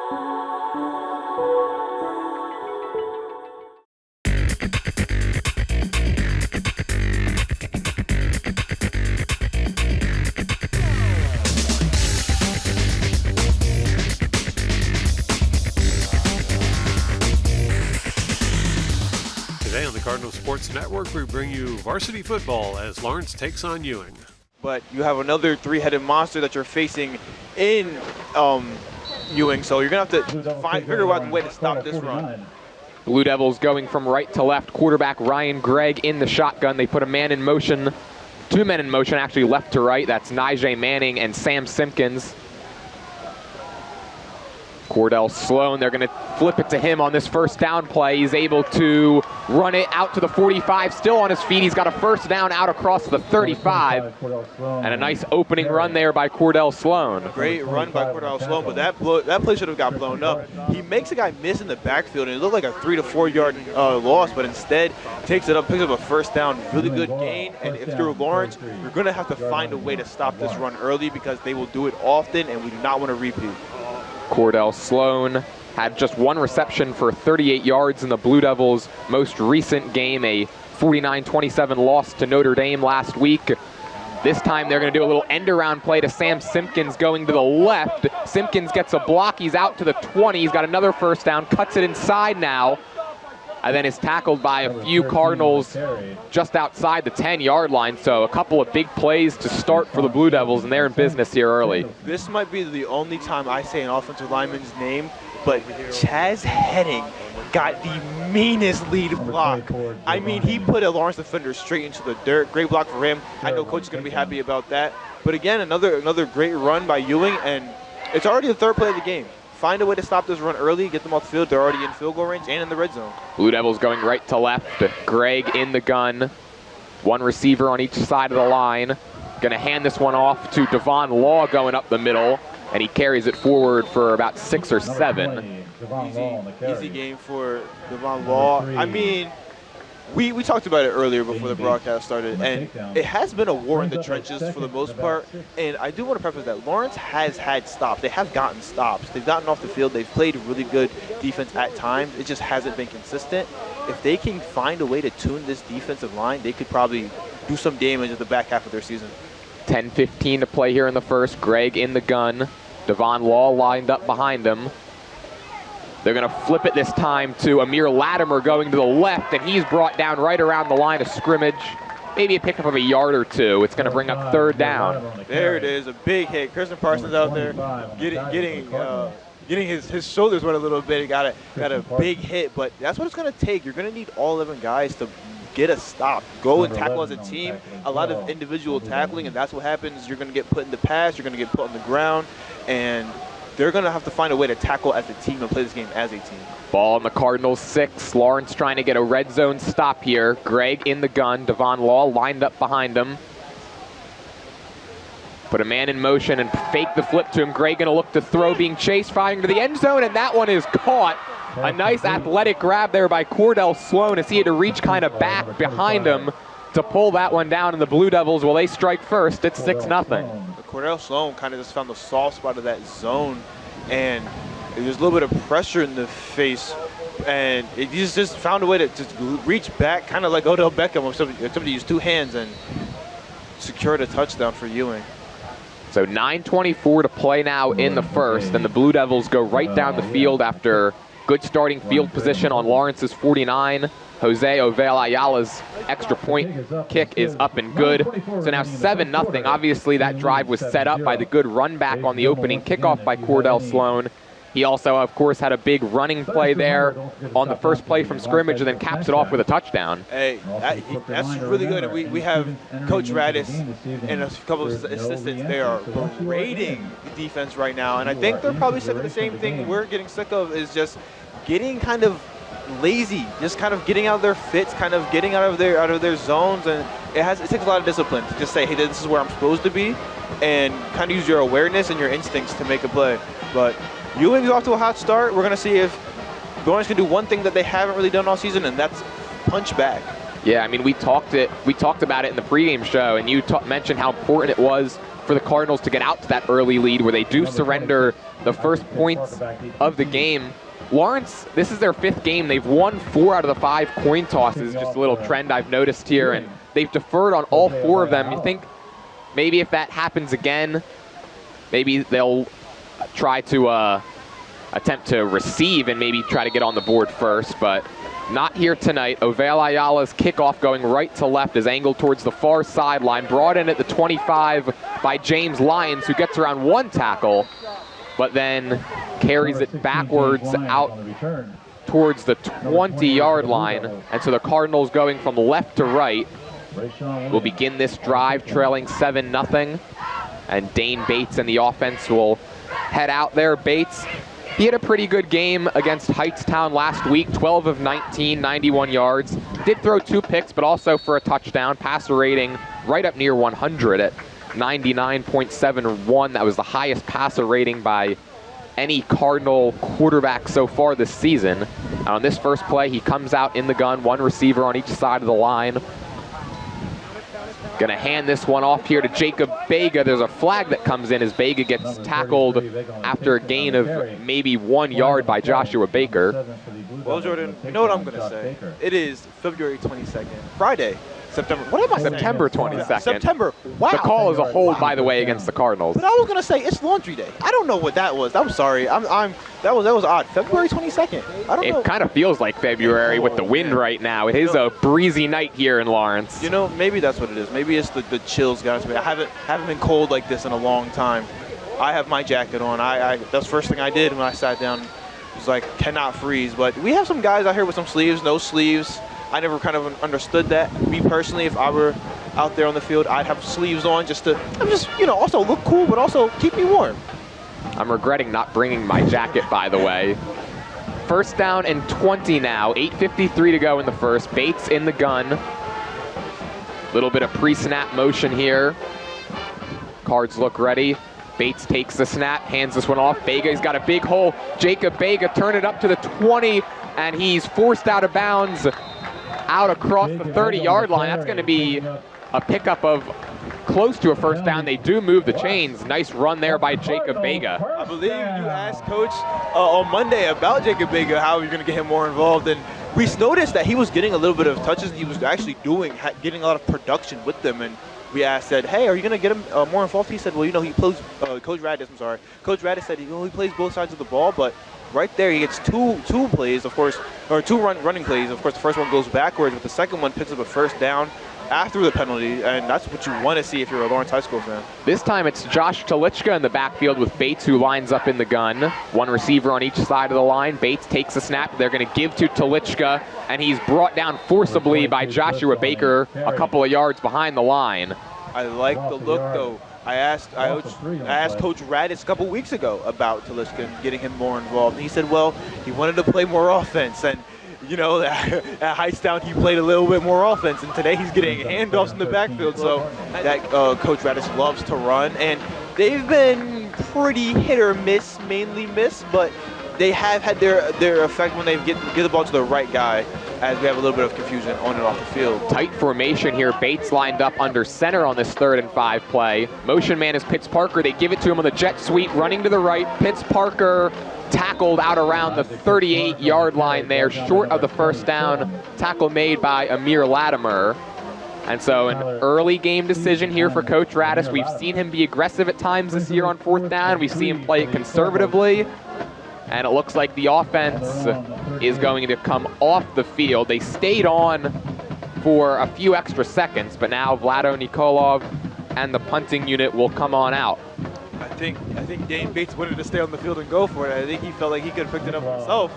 Today on the Cardinal Sports Network, we bring you varsity football as Lawrence takes on Ewing. But you have another three-headed monster that you're facing in Ewing, so you're going to have to figure out a way to stop this run. Blue Devils going from right to left. Quarterback Ryan Gregg in the shotgun. They put a man in motion, two men in motion, actually left to right. That's Nijay Manning and Sam Simpkins. Cordell Sloan, they're going to flip it to him on this first down play. He's able to run it out to the 45, still on his feet. He's got a first down out across the 35. And a nice opening run there by Cordell Sloan. Great run by Cordell Sloan, but that play should have got blown up. He makes a guy miss in the backfield, and it looked like a 3 to 4 yard loss, but instead takes it up, picks up a first down, really good gain. And if you're Lawrence, you're going to have to find a way to stop this run early because they will do it often, and we do not want to repeat. Cordell Sloan had just one reception for 38 yards in the Blue Devils' most recent game, a 49-27 loss to Notre Dame last week. This time they're going to do a little end-around play to Sam Simpkins going to the left. Simpkins gets a block. He's out to the 20. He's got another first down, cuts it inside now, and then is tackled by a few Cardinals just outside the 10-yard line. So a couple of big plays to start for the Blue Devils, and they're in business here early. This might be the only time I say an offensive lineman's name, but Chaz Henning got the meanest lead block. I mean, he put a Lawrence defender straight into the dirt. Great block for him. I know coach is going to be happy about that. But again, another great run by Ewing, and it's already the third play of the game. Find a way to stop this run early, get them off the field. They're already in field goal range and in the red zone. Blue Devils going right to left. Gregg in the gun. One receiver on each side of the line. Going to hand this one off to Devon Law going up the middle, and he carries it forward for about 6 or 7. Easy game for Devon Law. I mean, we talked about it earlier before the broadcast started, and it has been a war in the trenches for the most part. And I do want to preface that Lawrence has had stops. They have gotten stops. They've gotten off the field. They've played really good defense at times. It just hasn't been consistent. If they can find a way to tune this defensive line, they could probably do some damage at the back half of their season. 10-15 to play here in the first. Gregg in the gun. Devon Law lined up behind him. They're going to flip it this time to Amir Latimer going to the left, and he's brought down right around the line of scrimmage. Maybe a pickup of a yard or two. It's going to bring up third down. There it is, a big hit. Kirsten Parsons out there getting his shoulders wet a little bit. He got a big hit, but that's what it's going to take. You're going to need all 11 guys to get a stop. Go and tackle as a team. A lot of individual tackling, and that's what happens. You're going to get put in the pass. You're going to get put on the ground, and they're going to have to find a way to tackle as a team and play this game as a team. Ball on the Cardinals 6. Lawrence trying to get a red zone stop here. Gregg in the gun. Devon Law lined up behind him. Put a man in motion and fake the flip to him. Gregg going to look to throw, being chased, firing to the end zone, and that one is caught. A nice athletic grab there by Cordell Sloan as he had to reach kind of back behind him to pull that one down, and the Blue Devils, well, they strike first. It's 6-0. Cordell Sloan kind of just found the soft spot of that zone, and there's a little bit of pressure in the face, and he just found a way to just reach back, kind of like Odell Beckham, or somebody used two hands and secured a touchdown for Ewing. So 9:24 to play now in the first, and the Blue Devils go right down the field after good starting field position on Lawrence's 49. Jose Ovel Ayala's extra point kick is up and good. So now 7-0. Obviously that drive was set up by the good run back on the opening kickoff by Cordell Sloan. He also, of course, had a big running play there on the first play from scrimmage and then caps it off with a touchdown. Hey, that's really good. We have Coach Radis and a couple of assistants. They are berating the defense right now, and I think they're probably sick of the same thing we're getting sick of, is just getting kind of lazy, just kind of getting out of their fits, kind of getting out of their zones, and it takes a lot of discipline to just say, hey, this is where I'm supposed to be, and kind of use your awareness and your instincts to make a play. But Ewing's off to a hot start. We're going to see if Lawrence can do one thing that they haven't really done all season, and that's punch back. Yeah, I mean, we talked about it in the pregame show, and you mentioned how important it was for the Cardinals to get out to that early lead where they do surrender the first points of the game. Lawrence, this is their 5th game. They've won 4 out of the 5 coin tosses, just a little trend I've noticed here, and they've deferred on all 4 of them. You think maybe if that happens again, maybe they'll try to attempt to receive and maybe try to get on the board first, but not here tonight. Ovel Ayala's kickoff going right to left is angled towards the far sideline, brought in at the 25 by James Lyons, who gets around 1 tackle, but then carries it backwards out towards the 20-yard line. And so the Cardinals going from left to right will begin this drive trailing 7-0. And Dane Bates and the offense will head out there. Bates, he had a pretty good game against Heightstown last week, 12 of 19, 91 yards. Did throw 2 picks, but also for a touchdown. Passer rating right up near 100 at 99.71. That was the highest passer rating by any Cardinal quarterback so far this season. And on this first play, he comes out in the gun, 1 receiver on each side of the line. Gonna hand this one off here to Jacob Bega. There's a flag that comes in as Bega gets tackled after a gain of maybe 1 yard by Joshua Baker. Well, Jordan, you know what I'm gonna say? It is February 22nd, Friday. September. What am I saying? September 22nd. September. Wow. The call is a hold, by the way, against the Cardinals. But I was gonna say it's laundry day. I don't know what that was. I'm sorry. That was odd. February 22nd. I don't know. It kind of feels like February with the wind right now. It is a breezy night here in Lawrence. You know, maybe that's what it is. Maybe it's the chills got to me. I haven't been cold like this in a long time. I have my jacket on. That's the first thing I did when I sat down. It was like cannot freeze. But we have some guys out here with some sleeves, no sleeves. I never kind of understood that. Me personally, if I were out there on the field, I'd have sleeves on just to, also look cool, but also keep me warm. I'm regretting not bringing my jacket, by the way. First down and 20 now. 8:53 to go in the first. Bates in the gun. Little bit of pre-snap motion here. Cards look ready. Bates takes the snap, hands this one off. Bega's got a big hole. Jacob Bega turn it up to the 20, and he's forced out of bounds out across the 30-yard line. That's going to be a pickup of close to a first down. They do move the chains. Nice run there by Jacob Bega. I believe you asked Coach on Monday about Jacob Bega, how you're going to get him more involved. And we noticed that he was getting a little bit of touches. He was actually getting a lot of production with them. And we asked, hey, are you going to get him more involved? He said, well, he plays, Coach Radis said he plays both sides of the ball, but right there, he gets two plays, of course, or two running plays. Of course, the first one goes backwards, but the second one picks up a first down after the penalty, and that's what you want to see if you're a Lawrence High School fan. This time it's Josh Telichka in the backfield with Bates, who lines up in the gun. 1 receiver on each side of the line. Bates takes the snap. They're going to give to Telichka, and he's brought down forcibly by Joshua Baker a couple of yards behind the line. I like the look, though. I asked Coach Radis a couple weeks ago about Telichka and getting him more involved. And he said, well, he wanted to play more offense. And, at Heightstown, he played a little bit more offense. And today he's getting handoffs in the backfield. So that Coach Radis loves to run. And they've been pretty hit or miss, mainly miss. But they have had their effect when they get the ball to the right guy, as we have a little bit of confusion on and off the field. Tight formation here. Bates lined up under center on this 3rd and 5 play. Motion man is Pitts Parker. They give it to him on the jet sweep, running to the right. Pitts Parker tackled out around the 38-yard line there, short of the first down. Tackle made by Amir Latimer. And so an early game decision here for Coach Radis. We've seen him be aggressive at times this year on 4th down. We see him play it conservatively. And it looks like the offense is going to come off the field. They stayed on for a few extra seconds, but now Vlado Nikolov and the punting unit will come on out. I think Dane Bates wanted to stay on the field and go for it. I think he felt like he could have picked it up himself,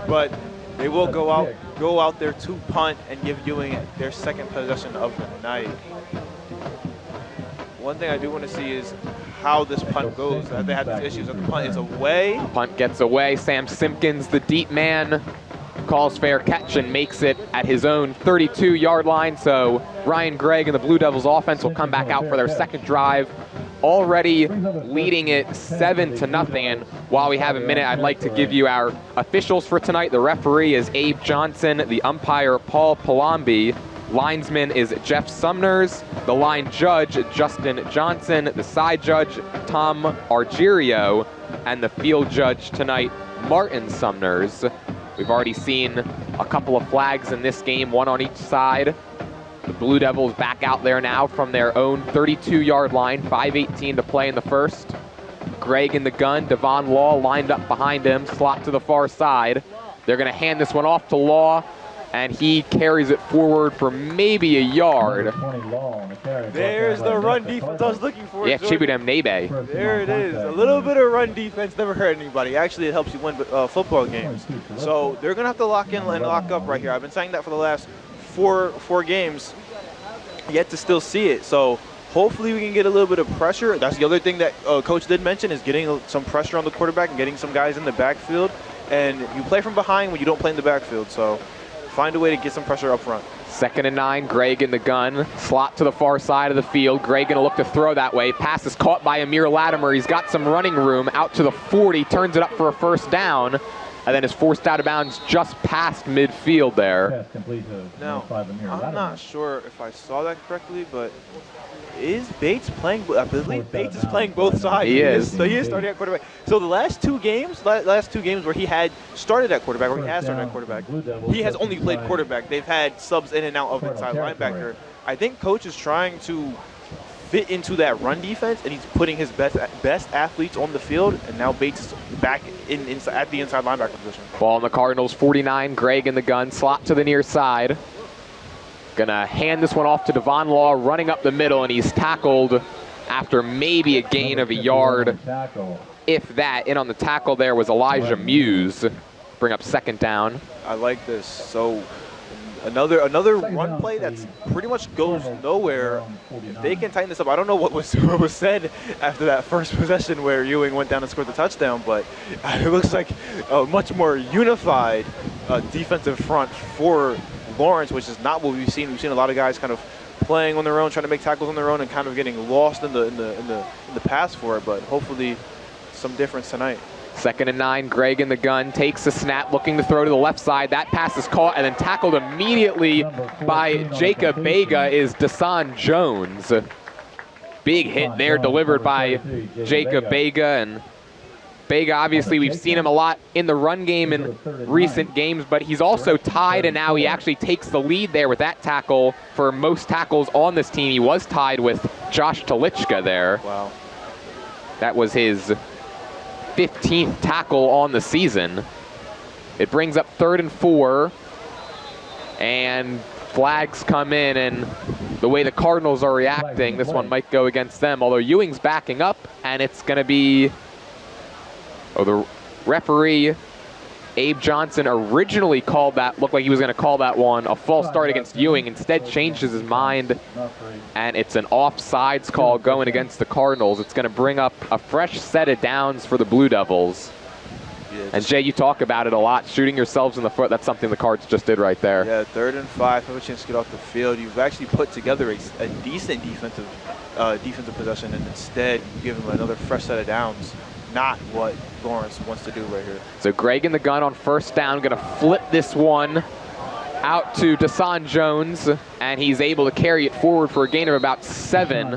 but they will go out there to punt and give Ewing their second possession of the night. One thing I do want to see is how this punt goes. They had these issues. The punt is away. Punt gets away. Sam Simpkins, the deep man, calls fair catch and makes it at his own 32-yard line. So Ryan Gregg and the Blue Devils offense will come back out for their second drive, already leading it 7-0. And while we have a minute, I'd like to give you our officials for tonight. The referee is Abe Johnson, the umpire Paul Palombi, linesman is Jeff Sumners, the line judge, Justin Johnson, the side judge, Tom Argerio, and the field judge tonight, Martin Sumners. We've already seen a couple of flags in this game, one on each side. The Blue Devils back out there now from their own 32-yard line, 5:18 to play in the first. Greg in the gun, Devon Law lined up behind him, slot to the far side. They're going to hand this one off to Law, and he carries it forward for maybe a yard. There's the run defense I was looking for. Yeah, Chibudem Nebe. There it is. A little bit of run defense never hurt anybody. Actually, it helps you win football games. So they're going to have to lock in and lock up right here. I've been saying that for the last four games, yet to still see it. So hopefully we can get a little bit of pressure. That's the other thing that Coach did mention, is getting some pressure on the quarterback and getting some guys in the backfield. And you play from behind when you don't play in the backfield. So find a way to get some pressure up front. 2nd and 9, Greg in the gun, slot to the far side of the field. Greg gonna look to throw that way. Pass is caught by Amir Latimer. He's got some running room out to the 40, turns it up for a first down, and then is forced out of bounds just past midfield there. Now, I'm not sure if I saw that correctly, but is Bates playing? I believe Bates is playing both sides. He is. So he is starting at quarterback. So the last two games where he had started at quarterback, or he has started at quarterback, he has only played quarterback. They've had subs in and out of inside linebacker. I think Coach is trying to fit into that run defense, and he's putting his best athletes on the field, and now Bates is back at the inside linebacker position. Ball on the Cardinals, 49, Greg in the gun, slot to the near side. Gonna hand this one off to Devon Law, running up the middle, and he's tackled after maybe a gain of a yard, if that. In on the tackle there was Elijah Muse. Bring up 2nd down. I like this. So another run play that's pretty much goes nowhere. If they can tighten this up, I don't know what was said after that first possession where Ewing went down and scored the touchdown, but it looks like a much more unified defensive front for Lawrence, which is not what we've seen. We've seen a lot of guys kind of playing on their own, trying to make tackles on their own, and kind of getting lost in the pass for it. But hopefully, some difference tonight. 2nd and 9, Greg in the gun, takes the snap, looking to throw to the left side. That pass is caught and then tackled immediately by Jacob Bega is Desan Jones. Big hit there delivered by Jacob Bega, and Bega, obviously, we've seen him a lot in the run game in recent games, but he's also tied, and now he actually takes the lead there with that tackle for most tackles on this team. He was tied with Josh Talichka there. Wow. That was his 15th tackle on the season. It brings up 3rd and 4, and flags come in, and the way the Cardinals are reacting, this one might go against them, although Ewing's backing up, and it's going to be... Oh, the referee, Abe Johnson, originally called that, looked like he was going to call that one a false start against Ewing, instead changes his mind, and it's an offsides call going against the Cardinals. It's going to bring up a fresh set of downs for the Blue Devils. And Jay, you talk about it a lot, shooting yourselves in the foot. That's something the Cards just did right there. Yeah, 3rd and 5, have a chance to get off the field. You've actually put together a decent defensive possession, and instead you give them another fresh set of downs. Not what Lawrence wants to do right here. So Greg in the gun on 1st down, gonna flip this one out to Desan Jones, and he's able to carry it forward for a gain of about 7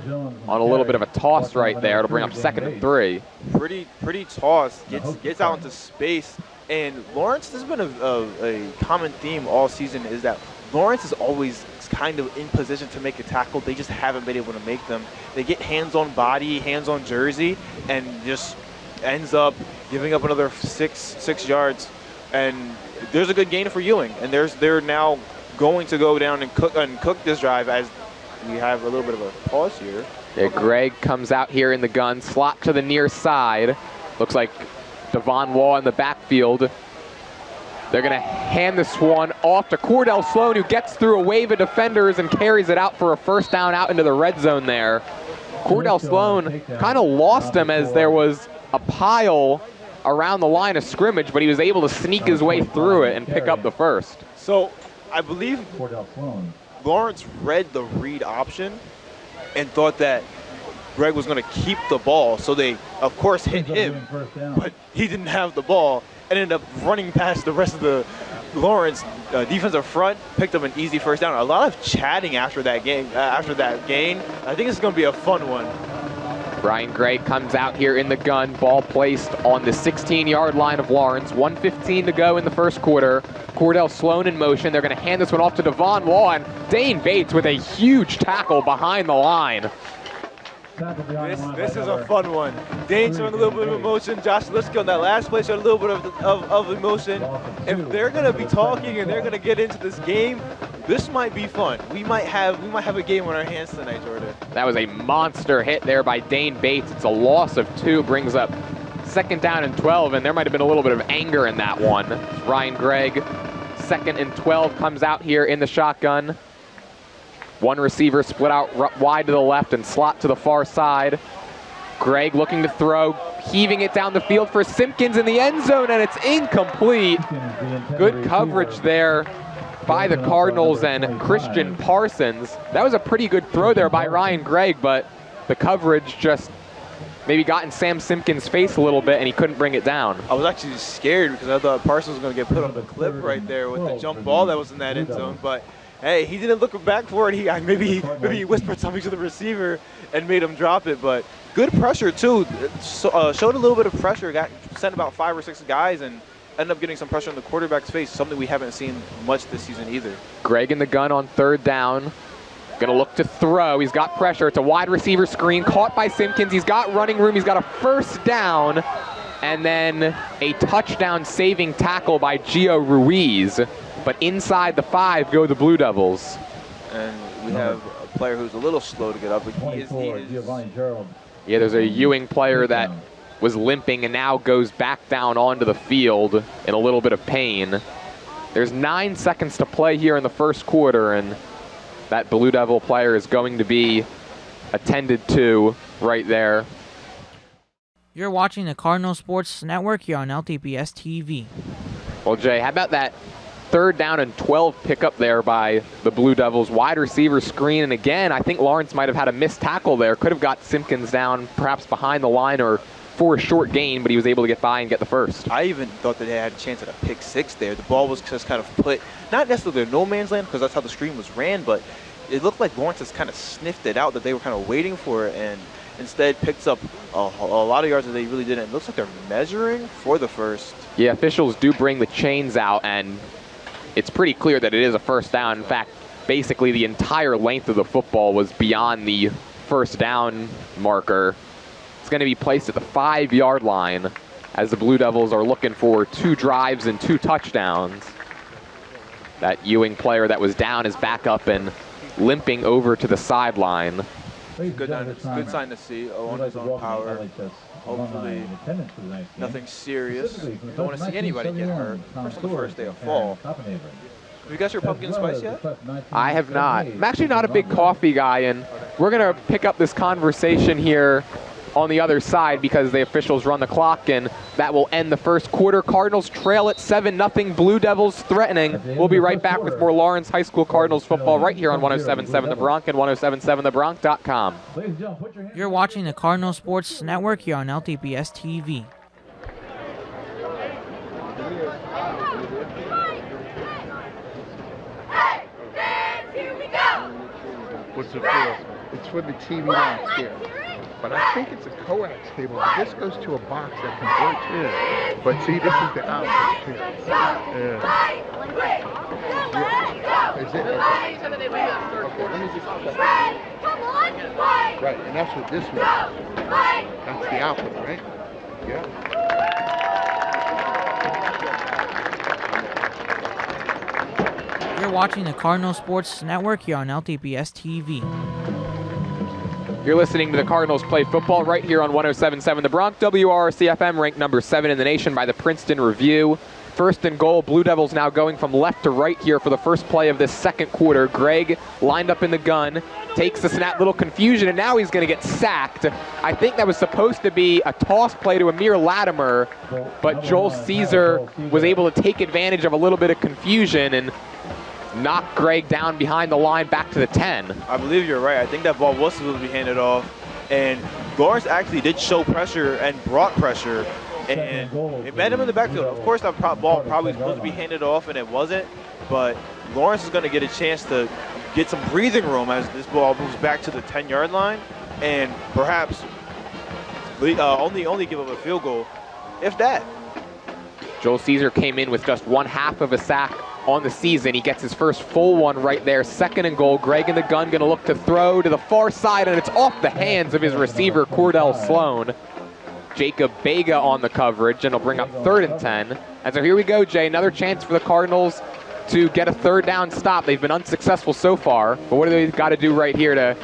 on a little bit of a toss right there. It'll bring up 2nd and 3. Pretty toss, gets out into space, and Lawrence, this has been a common theme all season, is that Lawrence is always kind of in position to make a tackle. They just haven't been able to make them. They get hands on body, hands on jersey, and just ends up giving up another six yards, and there's a good gain for Ewing, and they're now going to go down and cook this drive, as we have a little bit of a pause here. Yeah, Greg comes out here in the gun, slot to the near side. Looks like Devon Law in the backfield. They're going to hand this one off to Cordell Sloan, who gets through a wave of defenders and carries it out for a 1st down out into the red zone there. Cordell Sloan kind of lost him as there was a pile around the line of scrimmage, but he was able to sneak his way through it and pick up the 1st. So I believe Lawrence read the read option and thought that Greg was going to keep the ball, so they, of course, hit him, but he didn't have the ball and ended up running past the rest of the Lawrence defensive front picked up an easy first down. A lot of chatting after that game. After that gain, I think it's going to be a fun one. Ryan Gregg comes out here in the gun, ball placed on the 16-yard line of Lawrence. 1:15 to go in the first quarter. Cordell Sloan in motion. They're going to hand this one off to Devon Law, and Dane Bates with a huge tackle behind the line. This is a fun one. Dane showing a little bit of emotion. Josh Liska on that last play showed a little bit of emotion. If they're going to be talking and they're going to get into this game, this might be fun. We might have a game on our hands tonight, Jordan. That was a monster hit there by Dane Bates. It's a loss of 2, brings up 2nd down and 12, and there might have been a little bit of anger in that one. Ryan Gregg, 2nd and 12, comes out here in the shotgun. One receiver split out wide to the left and slot to the far side. Gregg looking to throw, heaving it down the field for Simpkins in the end zone, and it's incomplete. Good coverage there by the Cardinals and Christian Parsons. That was a pretty good throw there by Ryan Gregg, but the coverage just maybe got in Sam Simpkins' face a little bit, and he couldn't bring it down. I was actually scared because I thought Parsons was going to get put on the clip right there with the jump ball that was in that end zone, but hey, he didn't look back for it. Maybe he whispered something to the receiver and made him drop it, but good pressure too. Showed a little bit of pressure, sent about 5 or 6 guys, and ended up getting some pressure on the quarterback's face, something we haven't seen much this season either. Gregg in the gun on 3rd down. Gonna look to throw. He's got pressure. It's a wide receiver screen caught by Simpkins. He's got running room. He's got a 1st down, and then a touchdown saving tackle by Gio Ruiz. But inside the 5 go the Blue Devils. And we have a player who's a little slow to get up, but he is. Yeah, there's a Ewing player that was limping and now goes back down onto the field in a little bit of pain. There's 9 seconds to play here in the first quarter, and that Blue Devil player is going to be attended to right there. You're watching the Cardinal Sports Network here on LTPS TV. Well, Jay, how about that 3rd down and 12 pickup there by the Blue Devils? Wide receiver screen, and again, I think Lawrence might have had a missed tackle there. Could have got Simpkins down perhaps behind the line or for a short gain, but he was able to get by and get the first. I even thought that they had a chance at a pick 6 there. The ball was just kind of put, not necessarily in no man's land, because that's how the screen was ran, but it looked like Lawrence has kind of sniffed it out, that they were kind of waiting for it, and instead picks up a lot of yards that they really didn't. It looks like they're measuring for the first. Yeah, officials do bring the chains out, and it's pretty clear that it is a 1st down. In fact, basically the entire length of the football was beyond the 1st down marker. It's going to be placed at the 5-yard line as the Blue Devils are looking for 2 drives and 2 touchdowns. That Ewing player that was down is back up and limping over to the sideline. Good sign to see on his own power. Hopefully nothing serious. Don't want to see anybody get hurt, especially the first day of fall. Have you got your pumpkin spice yet? I have not. I'm actually not a big coffee guy, and we're going to pick up this conversation here on the other side because the officials run the clock, and that will end the first quarter. Cardinals trail at 7-0. Blue Devils threatening. We'll be right back with more Lawrence High School Cardinals football right here on 107.7 The Bronx and 107.7thebronx.com. You're watching the Cardinal Sports Network here on LTPS TV. What's it for? It's for the TV downstairs. But I think it's a coax cable. This goes to a box that converts in. But see, this is the output here. Yeah. Is it? Okay, let me just check. Right, and that's what this was. That's the output, right? Yeah. You're watching the Cardinal Sports Network here on LTPS TV. You're listening to the Cardinals play football right here on 107.7 The Bronx. WRC-FM ranked number 7 in the nation by the Princeton Review. 1st and goal. Blue Devils now going from left to right here for the first play of this second quarter. Gregg lined up in the gun, takes the snap, little confusion, and now he's going to get sacked. I think that was supposed to be a toss play to Amir Latimer, but Joel Caesar was able to take advantage of a little bit of confusion and knock Gregg down behind the line back to the 10. I believe you're right. I think that ball was supposed to be handed off, and Lawrence actually did show pressure and brought pressure and it met him in the backfield. Of course, that ball probably was supposed to be handed off, and it wasn't. But Lawrence is going to get a chance to get some breathing room as this ball moves back to the 10-yard line, and perhaps only give up a field goal, if that. Joel Caesar came in with just 1/2 of a sack on the season. He gets his first full one right there. 2nd and goal. Greg in the gun going to look to throw to the far side, and it's off the hands of his receiver, Cordell Sloan. Jacob Bega on the coverage, and it'll bring up 3rd and 10. And so here we go, Jay. Another chance for the Cardinals to get a 3rd down stop. They've been unsuccessful so far, but what do they got to do right here to,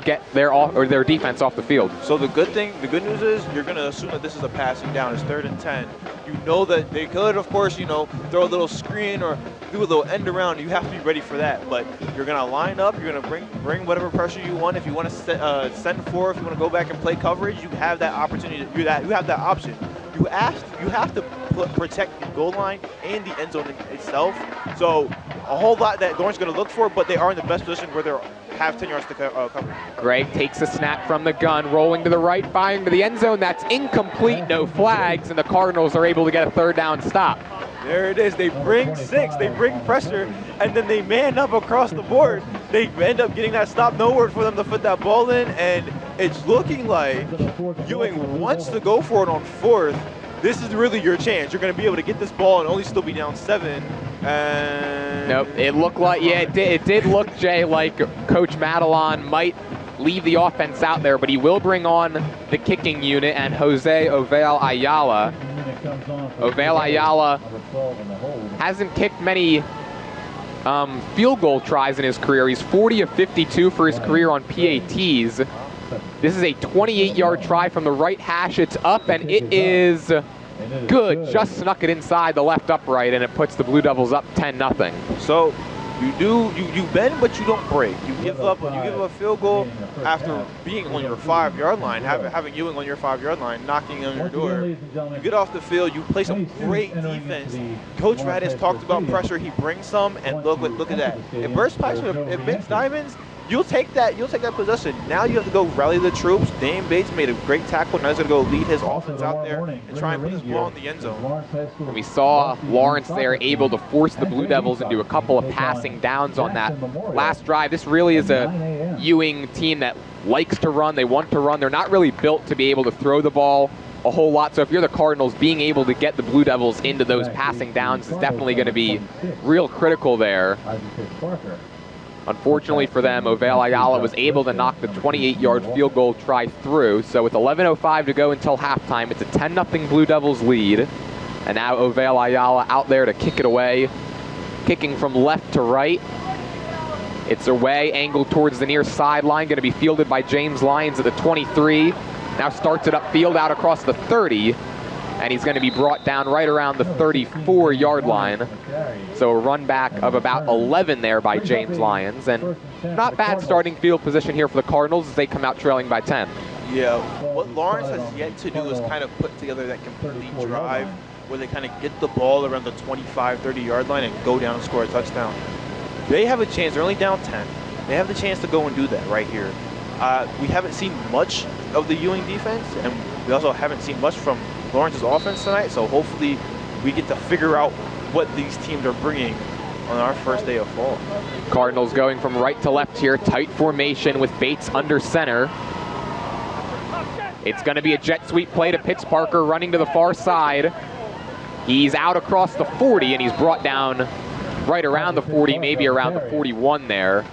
get their defense off the field? So the good news is you're going to assume that this is a passing down. It's 3rd and 10. You know that they could, of course, throw a little screen or do a little end around. You have to be ready for that. But you're going to line up. You're going to bring whatever pressure you want. If you want to send 4, if you want to go back and play coverage, you have that opportunity. You have that option. You have to protect the goal line and the end zone itself. So a whole lot that Lawrence is going to look for, but they are in the best position where they're have 10 yards to cover. Greg takes a snap from the gun, rolling to the right, firing to the end zone. That's incomplete, no flags, and the Cardinals are able to get a 3rd down stop. There it is. They bring 6. They bring pressure, and then they man up across the board. They end up getting that stop. Nowhere for them to put that ball in, and it's looking like Ewing wants to go for it on 4th. This is really your chance. You're going to be able to get this ball and only still be down 7. And nope, it looked like, it did look, Jay, like Coach Madelon might leave the offense out there, but he will bring on the kicking unit and Jose Ovel Ayala. Ovel Ayala hasn't kicked many field goal tries in his career. He's 40 of 52 for his career on PATs. This is a 28-yard try from the right hash. It's up, and it is good. Just snuck it inside the left upright, and it puts the Blue Devils up 10-0. So you bend, but you don't break. You give up a field goal after being on your 5-yard line, having Ewing on your 5-yard line, knocking on your door. You get off the field, you play some great defense. Coach Radis talked about pressure. He brings some, and look at that. If Burst Pikes it makes diamonds, you'll take that possession. Now you have to go rally the troops. Dane Bates made a great tackle. Now he's going to go lead his offense out there and try and put this ball in the end zone. We saw Lawrence there able to force the Blue Devils into a couple of passing downs on that last drive. This really is a Ewing team that likes to run. They want to run. They're not really built to be able to throw the ball a whole lot. So if you're the Cardinals, being able to get the Blue Devils into those passing downs is definitely going to be real critical there. Unfortunately for them, Ovel Ayala was able to knock the 28-yard field goal try through. So with 11:05 to go until halftime, it's a 10-0 Blue Devils lead. And now Ovel Ayala out there to kick it away. Kicking from left to right. It's away, angled towards the near sideline. Going to be fielded by James Lyons at the 23. Now starts it upfield out across the 30. And he's going to be brought down right around the 34-yard line. So a run back of about 11 there by James Lyons. And not bad starting field position here for the Cardinals as they come out trailing by 10. Yeah, what Lawrence has yet to do is kind of put together that complete drive where they kind of get the ball around the 25, 30-yard line and go down and score a touchdown. They have a chance. They're only down 10. They have the chance to go and do that right here. We haven't seen much of the Ewing defense, and we also haven't seen much from Lawrence's offense tonight, so hopefully we get to figure out what these teams are bringing on our first day of fall. Cardinals going from right to left here, tight formation with Bates under center. It's going to be a jet sweep play to Pitts Parker running to the far side. He's out across the 40, and he's brought down right around the 40, maybe around the 41 there.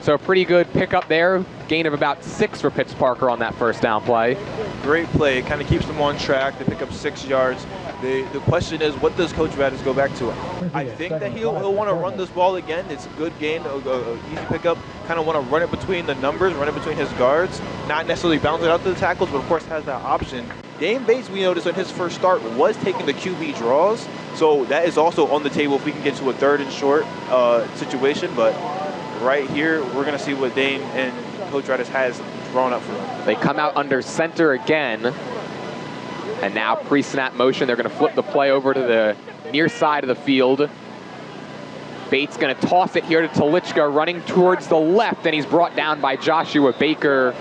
So a pretty good pickup there. Gain of about 6 for Pitts Parker on that first down play. Great play. It kind of keeps them on track. They pick up 6 yards. The question is, what does Coach Radis go back to? I think that he'll want to run this ball again. It's a good gain, easy pickup. Kind of want to run it between the numbers, run it between his guards. Not necessarily bounce it out to the tackles, but of course has that option. Dane Bates, we noticed on his first start, was taking the QB draws. So that is also on the table if we can get to a 3rd and short situation. But right here, we're going to see what Dane and Coach Radis has drawn up for them. They come out under center again. And now pre-snap motion, they're going to flip the play over to the near side of the field. Bates going to toss it here to Telichka, running towards the left, and he's brought down by Joshua Baker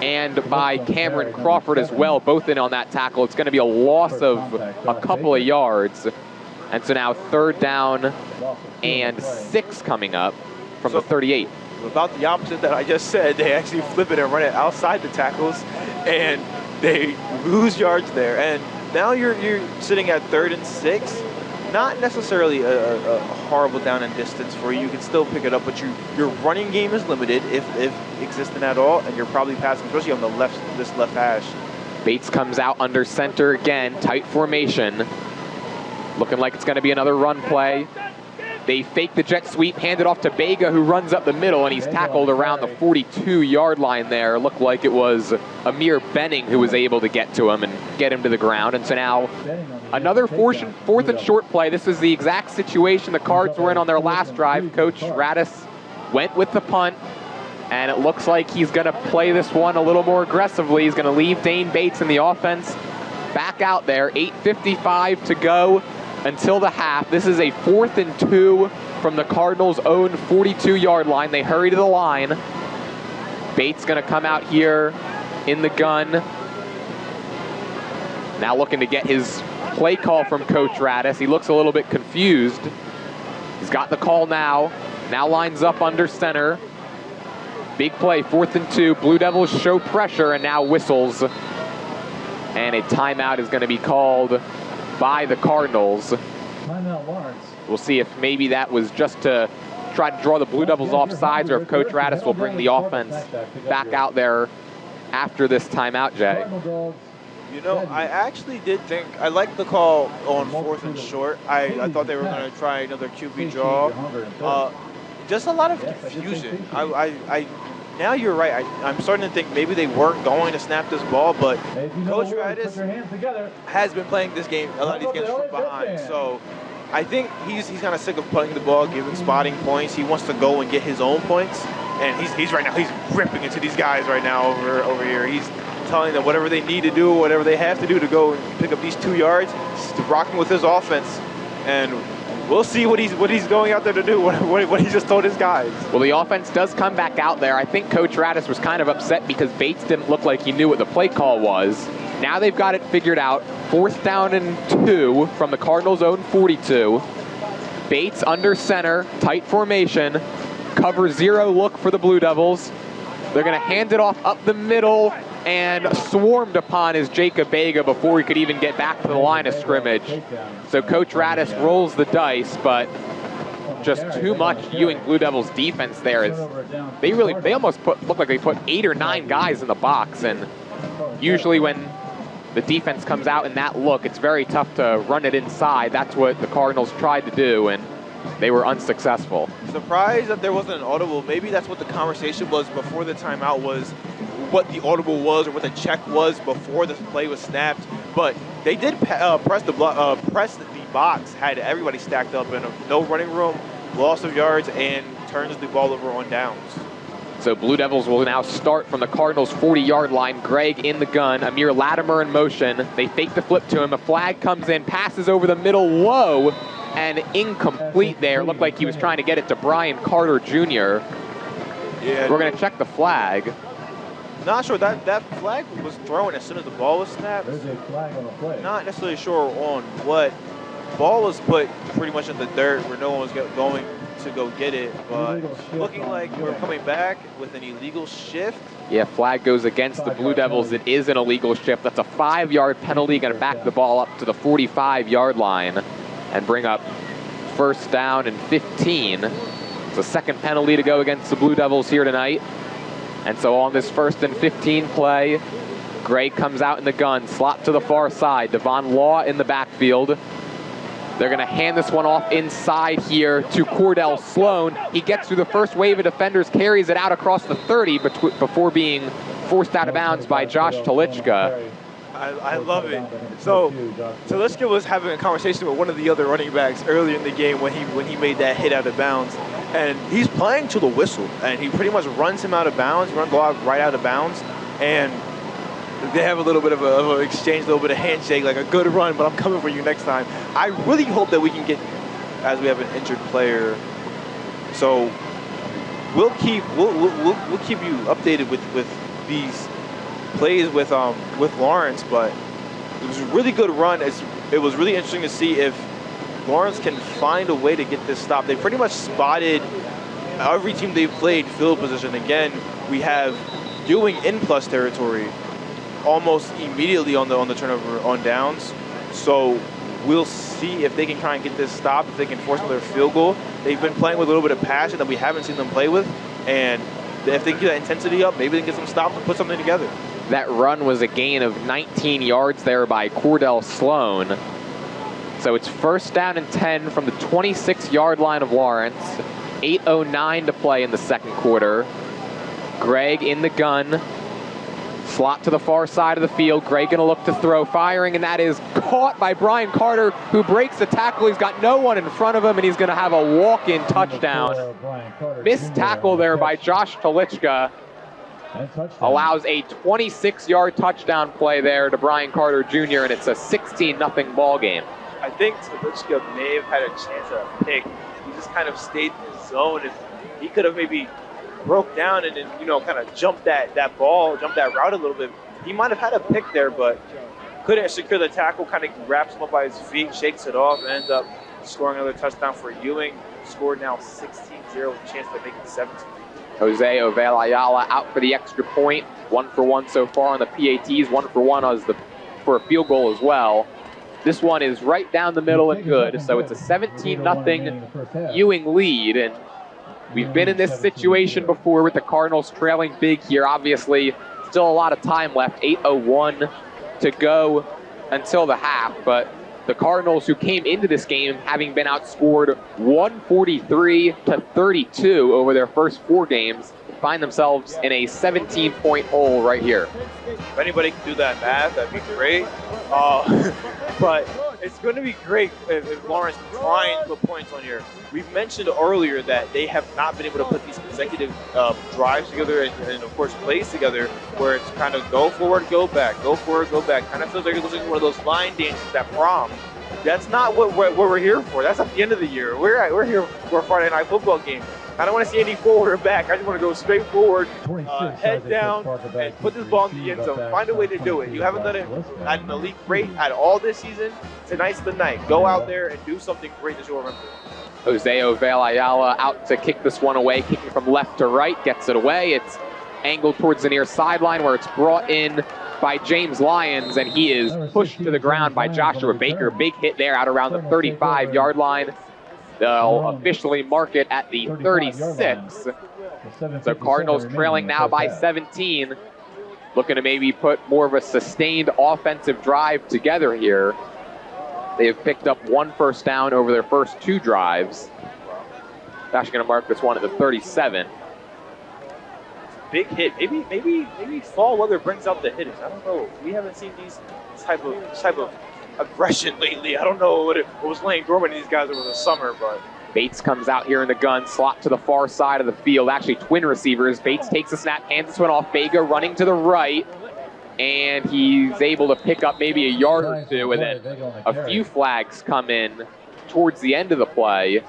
and by Cameron Crawford as well, both in on that tackle. It's going to be a loss of a couple of yards. And so now 3rd down and 6 coming up from the 38. About the opposite that I just said. They actually flip it and run it outside the tackles, and they lose yards there. And now you're sitting at 3rd and 6. Not necessarily a horrible down and distance for you. You can still pick it up, but your running game is limited, if existing at all, and you're probably passing, especially on the this left hash. Bates comes out under center again, tight formation. Looking like it's going to be another run play. They fake the jet sweep, hand it off to Bega, who runs up the middle, and he's tackled around the 42-yard line there. Looked like it was Amir Benning who was able to get to him and get him to the ground. And so now another 4th and short play. This is the exact situation the Cards were in on their last drive. Coach Radis went with the punt, and it looks like he's going to play this one a little more aggressively. He's going to leave Dane Bates in the offense back out there. 8:55 to go until the half. This is a 4th and 2 from the Cardinals' own 42-yard line. They hurry to the line. Bates going to come out here in the gun. Now looking to get his play call from Coach Radis. He looks a little bit confused. He's got the call now. Now lines up under center. Big play, 4th and 2. Blue Devils show pressure and now whistles. And a timeout is going to be called by the Cardinals. We'll see if maybe that was just to try to draw the Blue Devils off sides, or if Coach Radis will bring the offense back out there after this timeout, Jay. You know, I actually did think, I liked the call on 4th and short. I thought they were going to try another QB draw. Just a lot of confusion. Now you're right. I'm starting to think maybe they weren't going to snap this ball, but Coach Radis has been playing this game, a lot of these games from behind. So I think he's kind of sick of putting the ball, giving spotting points. He wants to go and get his own points, and he's right now, he's ripping into these guys right now over here. He's telling them whatever they need to do, whatever they have to do to go and pick up these 2 yards. He's rocking with his offense, and we'll see what he's going out there to do, what he just told his guys. Well, the offense does come back out there. I think Coach Radis was kind of upset because Bates didn't look like he knew what the play call was. Now they've got it figured out. 4th down and 2 from the Cardinals' own 42. Bates under center, tight formation. Cover 0 look for the Blue Devils. They're going to hand it off up the middle, and swarmed upon is Jacob Bega before he could even get back to the line of scrimmage. So Coach Radis rolls the dice, but just too much Ewing Blue Devils defense there. They almost look like they put 8 or 9 guys in the box, and usually when the defense comes out in that look, it's very tough to run it inside. That's what the Cardinals tried to do, and they were unsuccessful. Surprised that there wasn't an audible. Maybe that's what the conversation was before the timeout, was what the audible was or what the check was before the play was snapped. But they did press the box, had everybody stacked up, and no running room, loss of yards, and turns the ball over on downs. So Blue Devils will now start from the Cardinals' 40-yard line. Greg in the gun, Amir Latimer in motion. They fake the flip to him. A flag comes in, passes over the middle low, and incomplete there. Looked like he was trying to get it to Brian Carter Jr. Yeah, we're going to check the flag. Not sure. That flag was thrown as soon as the ball was snapped. There's a flag on the play. Not necessarily sure on what. Ball was put pretty much in the dirt where no one was going to go get it, but looking like we're coming back with an illegal shift. Yeah, flag goes against the Blue Devils. It is an illegal shift. That's a 5-yard penalty. Going to back the ball up to the 45-yard line and bring up 1st down and 15. It's a second penalty to go against the Blue Devils here tonight. And so on this 1st and 15 play, Gray comes out in the gun, slot to the far side. Devon Law in the backfield. They're going to hand this one off inside here to Cordell Sloan. He gets through the first wave of defenders, carries it out across the 30 before being forced out of bounds by Josh Talichka. I love it. So Talichka was having a conversation with one of the other running backs earlier in the game when he made that hit out of bounds. And he's playing to the whistle, and he pretty much runs him out of bounds, runs the ball right out of bounds, and they have a little bit of an exchange, a little bit of handshake, like a good run, but I'm coming for you next time. I really hope that we can get, as we have an injured player. So we'll keep you updated with these plays with Lawrence, but it was a really good run. It was really interesting to see if Lawrence can find a way to get this stop. They pretty much spotted every team they've played field position. Again, we have Ewing in plus territory almost immediately on the turnover on downs. So we'll see if they can try and get this stop, if they can force another field goal. They've been playing with a little bit of passion that we haven't seen them play with, and if they can get that intensity up, maybe they can get some stops and put something together. That run was a gain of 19 yards there by Cordell Sloan. So it's first down and 10 from the 26-yard line of Lawrence. 8:09 to play in the second quarter. Greg in the gun. Slot to the far side of the field. Greg gonna look to throw, firing, and that is caught by Brian Carter, who breaks the tackle. He's got no one in front of him, and he's gonna have a walk-in touchdown. Missed tackle there by Josh Telichka. Allows a 26-yard touchdown play there to Brian Carter Jr., and it's a 16-0 ball game. I think Telichka may have had a chance at a pick. He just kind of stayed in his zone, and he could have maybe broke down and then, kind of jumped that route a little bit. He might have had a pick there, but couldn't secure the tackle, kind of wraps him up by his feet, shakes it off, and ends up scoring another touchdown for Ewing. Scored now 16-0 with a chance to make it 17. Jose Ovel Ayala out for the extra point. 1 for 1 so far on the PATs, 1 for 1 for a field goal as well. This one is right down the middle and good, so it's a 17-0 Ewing lead, and we've been in this situation before with the Cardinals trailing big here. Obviously, still a lot of time left, 8:01 to go until the half, but the Cardinals, who came into this game having been outscored 143-32 over their first 4 games, find themselves in a 17-point hole right here. If anybody can do that math, that'd be great. But it's going to be great if Lawrence can try and put points on here. We've mentioned earlier that they have not been able to put these consecutive drives together and, of course, plays together where it's kind of go forward, go back, go forward, go back. Kind of feels like you're listening to one of those line dances at prom. That's not what we're here for. That's at the end of the year. We're here for a Friday night football game. I don't want to see any forward or back. I just want to go straight forward, head down, and put this ball in the end zone. Find a way to do it. You haven't done it at an elite rate at all this season. Tonight's the night. Go out there and do something great that you'll remember. Jose Ovel Ayala out to kick this one away, kicking from left to right, gets it away. It's angled towards the near sideline where it's brought in by James Lyons, and he is pushed to the ground by Joshua Baker. Big hit there out around the 35-yard line. They'll officially mark it at the 36. So Cardinals trailing now by 17. Looking to maybe put more of a sustained offensive drive together here. They have picked up 1 first down over their first 2 drives. They're actually going to mark this one at the 37. Big hit. Maybe fall weather brings out the hitters. I don't know. We haven't seen these type of aggression lately. I don't know what was laying dormant in these guys over the summer, but Bates comes out here in the gun, slot to the far side of the field. Actually, twin receivers. Bates takes a snap, hands this one off. Vega running to the right, and he's able to pick up maybe a yard or 2, and then a few flags come in towards the end of the play.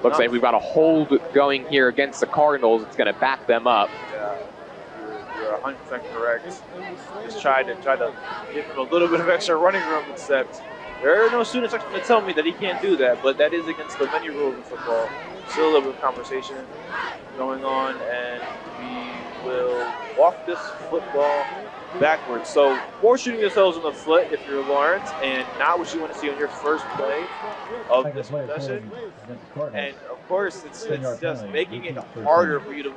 Looks like we've got a hold going here against the Cardinals. It's going to back them up. Yeah, you're 100% correct. Just tried to give him a little bit of extra running room, except there are no students actually to tell me that he can't do that, but that is against the many rules of football. Still a little bit of conversation going on, and we will walk this football backwards. So more shooting yourselves in the foot if you're Lawrence, and not what you want to see on your first play of this possession. And of course, it's just making it harder for you to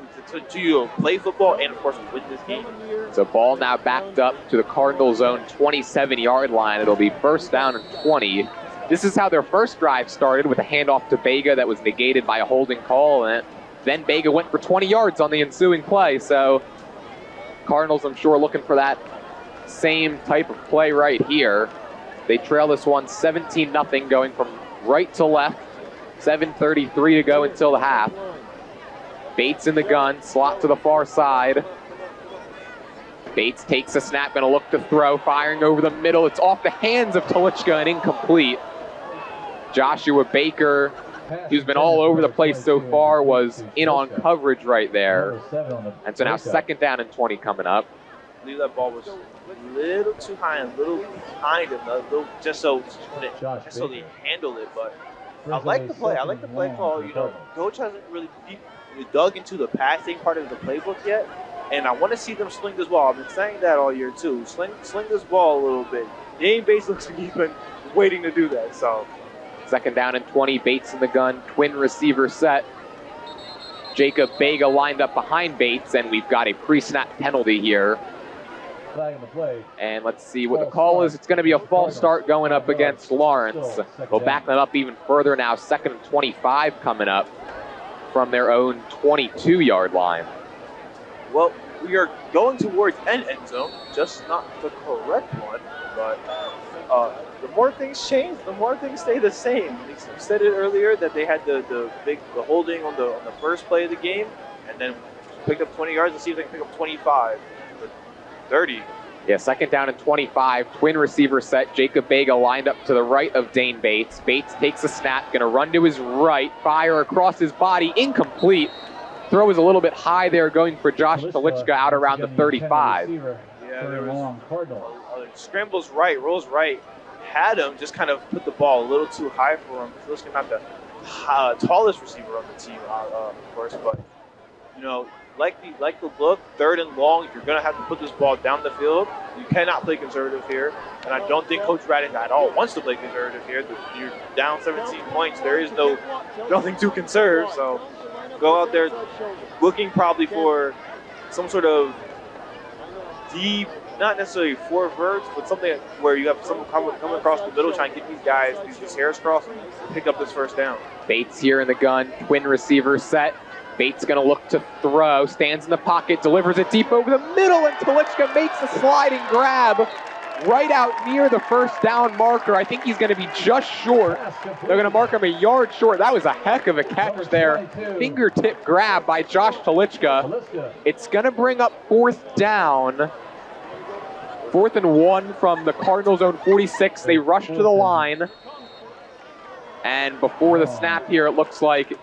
play football and of course win this game. So ball now backed up to the Cardinals' own 27-yard line. It'll be first down and 20. This is how their first drive started, with a handoff to Vega that was negated by a holding call, and then Vega went for 20 yards on the ensuing play. So Cardinals, I'm sure, looking for that same type of play right here. They trail this one 17-0, going from right to left. 7:33 to go until the half. Bates in the gun, slot to the far side. Bates takes a snap, going to look to throw, firing over the middle. It's off the hands of Telichka and incomplete. Joshua Baker, who's been all over the place so far, was in on coverage right there. And so now second down and 20 coming up. believe that ball was a little too high and a little behind him, just so he couldn't necessarily handle it. But I like the play. I like the play call. You know, coach hasn't really dug into the passing part of the playbook yet, and I want to see them sling this ball. I've been saying that all year too. Sling this ball a little bit. Dane Bates looks like he's been waiting to do that. So, 2nd down and 20. Bates in the gun. Twin receiver set. Jacob Vega lined up behind Bates, and we've got a pre-snap penalty here. Flag in the play. And let's see what the call is. It's going to be a false start going up against Lawrence. We'll back them up even further now. 2nd and 25 coming up from their own 22-yard line. Well, we are going towards end zone, just not the correct one. But the more things change, the more things stay the same. You said it earlier that they had the holding on the first play of the game, and then picked up 20 yards. Let's see if they can pick up 25. 30. Yeah, 2nd down and 25. Twin receiver set. Jacob Vega lined up to the right of Dane Bates. Bates takes a snap, going to run to his right, fire across his body, incomplete. Throw is a little bit high there, going for Josh Talichka out around the 35. Yeah, there was scrambles right, rolls right, had him, just kind of put the ball a little too high for him. Talichka not the tallest receiver on the team, of course, but you know, like the look, 3rd and long, if you're going to have to put this ball down the field, you cannot play conservative here. And I don't think Coach Radin at all wants to play conservative here. You're down 17 points. There is nothing to conserve. So go out there looking probably for some sort of deep, not necessarily 4 verts, but something where you have someone coming across the middle trying to get these guys, these hairs crossed, and pick up this 1st down. Bates here in the gun. Twin receiver set. Bates going to look to throw, stands in the pocket, delivers it deep over the middle, and Talichka makes a sliding grab right out near the 1st down marker. I think he's going to be just short. They're going to mark him a yard short. That was a heck of a catch there. Fingertip grab by Josh Talichka. It's going to bring up 4th down. 4th and 1 from the Cardinals' own 46. They rush to the line. And before the snap here, it looks like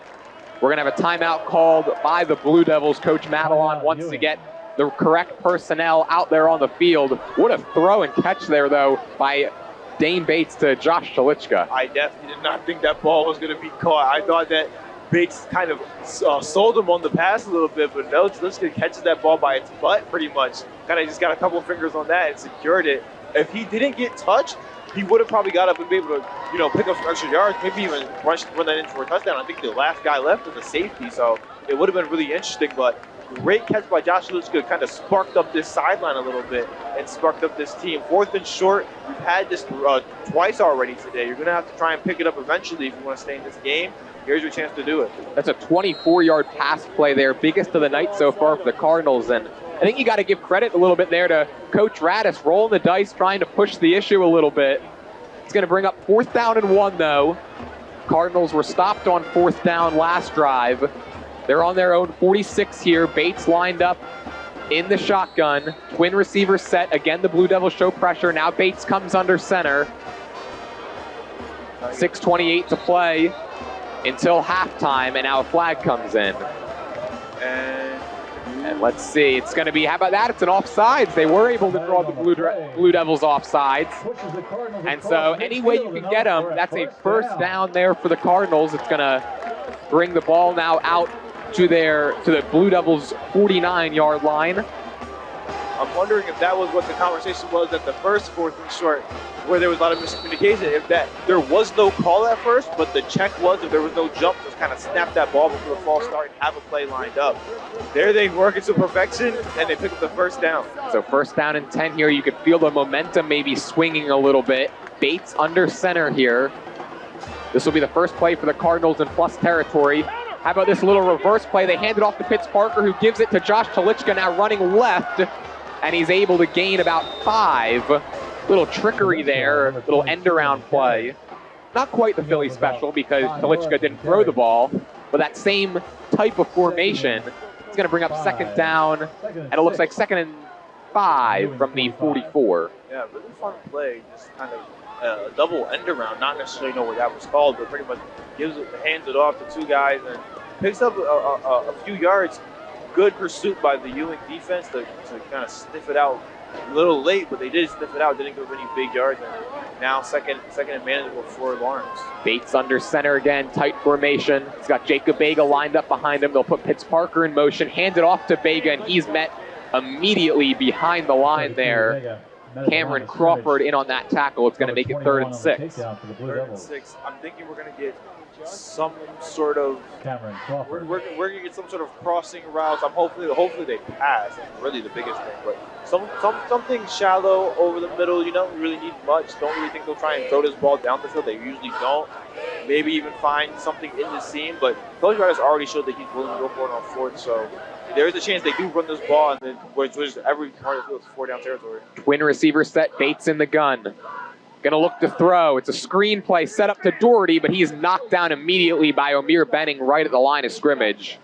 we're going to have a timeout called by the Blue Devils. Coach Madelon wants to get the correct personnel out there on the field. What a throw and catch there, though, by Dane Bates to Josh Talichka. I definitely did not think that ball was going to be caught. I thought that Bates kind of sold him on the pass a little bit, but no, Talichka catches that ball by its butt pretty much. Kind of just got a couple fingers on that and secured it. If he didn't get touched, he would have probably got up and be able to, you know, pick up some extra yards, maybe even run that in for a touchdown. I think the last guy left was a safety, so it would have been really interesting. But great catch by Josh Talichka, kind of sparked up this sideline a little bit and sparked up this team. 4th and short, we've had this twice already today. You're going to have to try and pick it up eventually if you want to stay in this game. Here's your chance to do it. That's a 24-yard pass play there, biggest of the night so far for the Cardinals. And I think you got to give credit a little bit there to Coach Radis, rolling the dice, trying to push the issue a little bit. It's going to bring up 4th down and 1, though. Cardinals were stopped on 4th down last drive. They're on their own 46 here. Bates lined up in the shotgun. Twin receiver set. Again, the Blue Devils show pressure. Now Bates comes under center. 6:28 to play until halftime, and now a flag comes in. And let's see, it's going to be, how about that? It's an offsides. They were able to draw the Blue Devils offsides. And so any way you can get them, that's a 1st down there for the Cardinals. It's going to bring the ball now out to the Blue Devils' 49-yard line. I'm wondering if that was what the conversation was at the first 4th and short, where there was a lot of miscommunication. If that there was no call at first, but the check was if there was no jump, just kind of snap that ball before the false start and have a play lined up. There they work it to perfection, and they pick up the 1st down. So 1st down and 10 here. You could feel the momentum maybe swinging a little bit. Bates under center here. This will be the first play for the Cardinals in plus territory. How about this little reverse play? They hand it off to Pitts Parker, who gives it to Josh Talichka, now running left, and he's able to gain about 5. Little trickery there, little end-around play. Not quite the Philly special because Talichka didn't throw the ball, but that same type of formation. It's going to bring up 2nd down, and it looks like 2nd and 5 from the 44. Yeah, really fun play, just kind of a double end-around. Not necessarily know what that was called, but pretty much hands it off to 2 guys and picks up a few yards. Good pursuit by the Ewing defense to kind of sniff it out a little late, but they did sniff it out. Didn't give up any big yards. And now second and manageable for Lawrence. Bates under center again, tight formation. He's got Jacob Vega lined up behind him. They'll put Pitts Parker in motion, hand it off to Vega, and he's met immediately behind the line there. Cameron Crawford in on that tackle. It's going to make it 3rd and 6. 3rd and 6. I'm thinking we're going to get some sort of we're going to get some sort of crossing routes. Hopefully they pass. That's really the biggest thing. But something shallow over the middle. You don't really need much. Don't really think they'll try and throw this ball down the field. They usually don't. Maybe even find something in the seam. But Coach Ryder's already showed that he's willing to go for it on 4th. So there is a chance they do run this ball, and then which every part of the field is 4-down territory. Twin receiver set, Bates in the gun. Going to look to throw. It's a screen play set up to Doherty, but he's knocked down immediately by Omir Benning right at the line of scrimmage.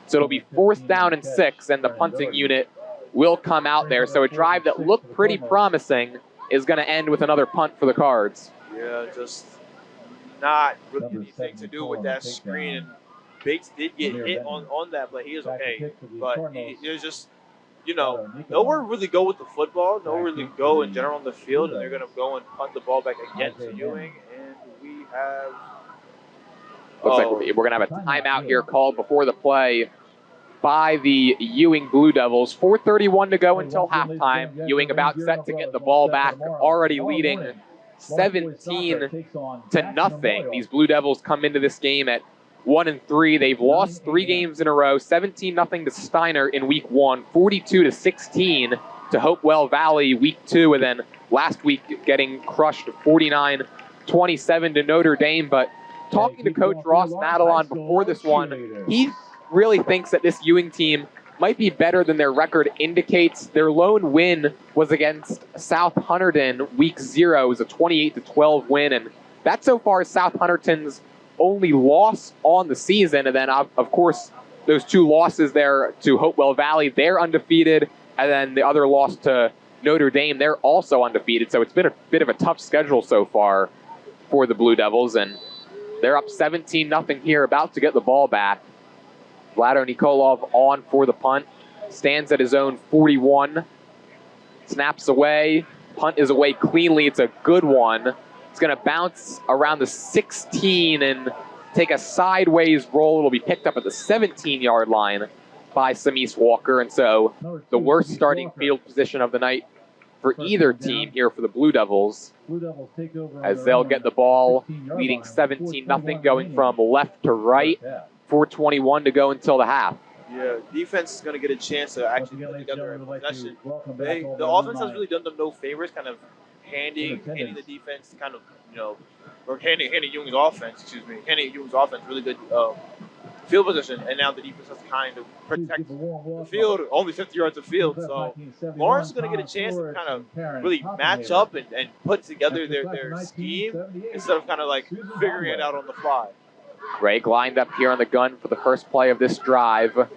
So it'll be 4th down and 6, and the punting unit will come out there. So a drive that looked pretty promising is going to end with another punt for the Cards. Yeah, just not really anything to do with that screen. And Bates did get hit on that play. He is okay, but it was just, nowhere really go with the football, nowhere really go in general on the field, and they're going to go and punt the ball back again to Ewing, and we have... Looks like we're going to have a timeout here called before the play by the Ewing Blue Devils. 4:31 to go until halftime. Ewing about set to get the ball back, already leading 17-0. These Blue Devils come into this game at 1-3. They've lost 3 games in a row. 17-0 to Steiner in week 1, 42-16 to Hopewell Valley week 2, and then last week getting crushed 49-27 to Notre Dame. But talking to Coach Ross Madelon before this one, he really thinks that this Ewing team might be better than their record indicates. Their lone win was against South Hunterdon week 0. It was a 28-12 win, and that so far is South Hunterdon's only loss on the season. And then, of course, those 2 losses there to Hopewell Valley, they're undefeated. And then the other loss to Notre Dame, they're also undefeated. So it's been a bit of a tough schedule so far for the Blue Devils. And they're up 17-0 here, about to get the ball back. Vlado Nikolov on for the punt. Stands at his own 41. Snaps away. Punt is away cleanly. It's a good one. It's going to bounce around the 16 and take a sideways roll. It'll be picked up at the 17-yard line by Samis Walker. And so the worst starting field position of the night for either team here for the Blue Devils, as they'll get the ball leading 17-0 going from left to right. 4:21 to go until the half. Yeah, defense is going to get a chance to actually put together a possession. The offense has really done them no favors, kind of handing the defense kind of, or handing Ewing's offense, really good field position, and now the defense has to kind of protect the field, only 50 yards of field. So Lawrence is going to get a chance to kind of really match up and put together their scheme instead of kind of like figuring it out on the fly. Greg lined up here on the gun for the first play of this drive.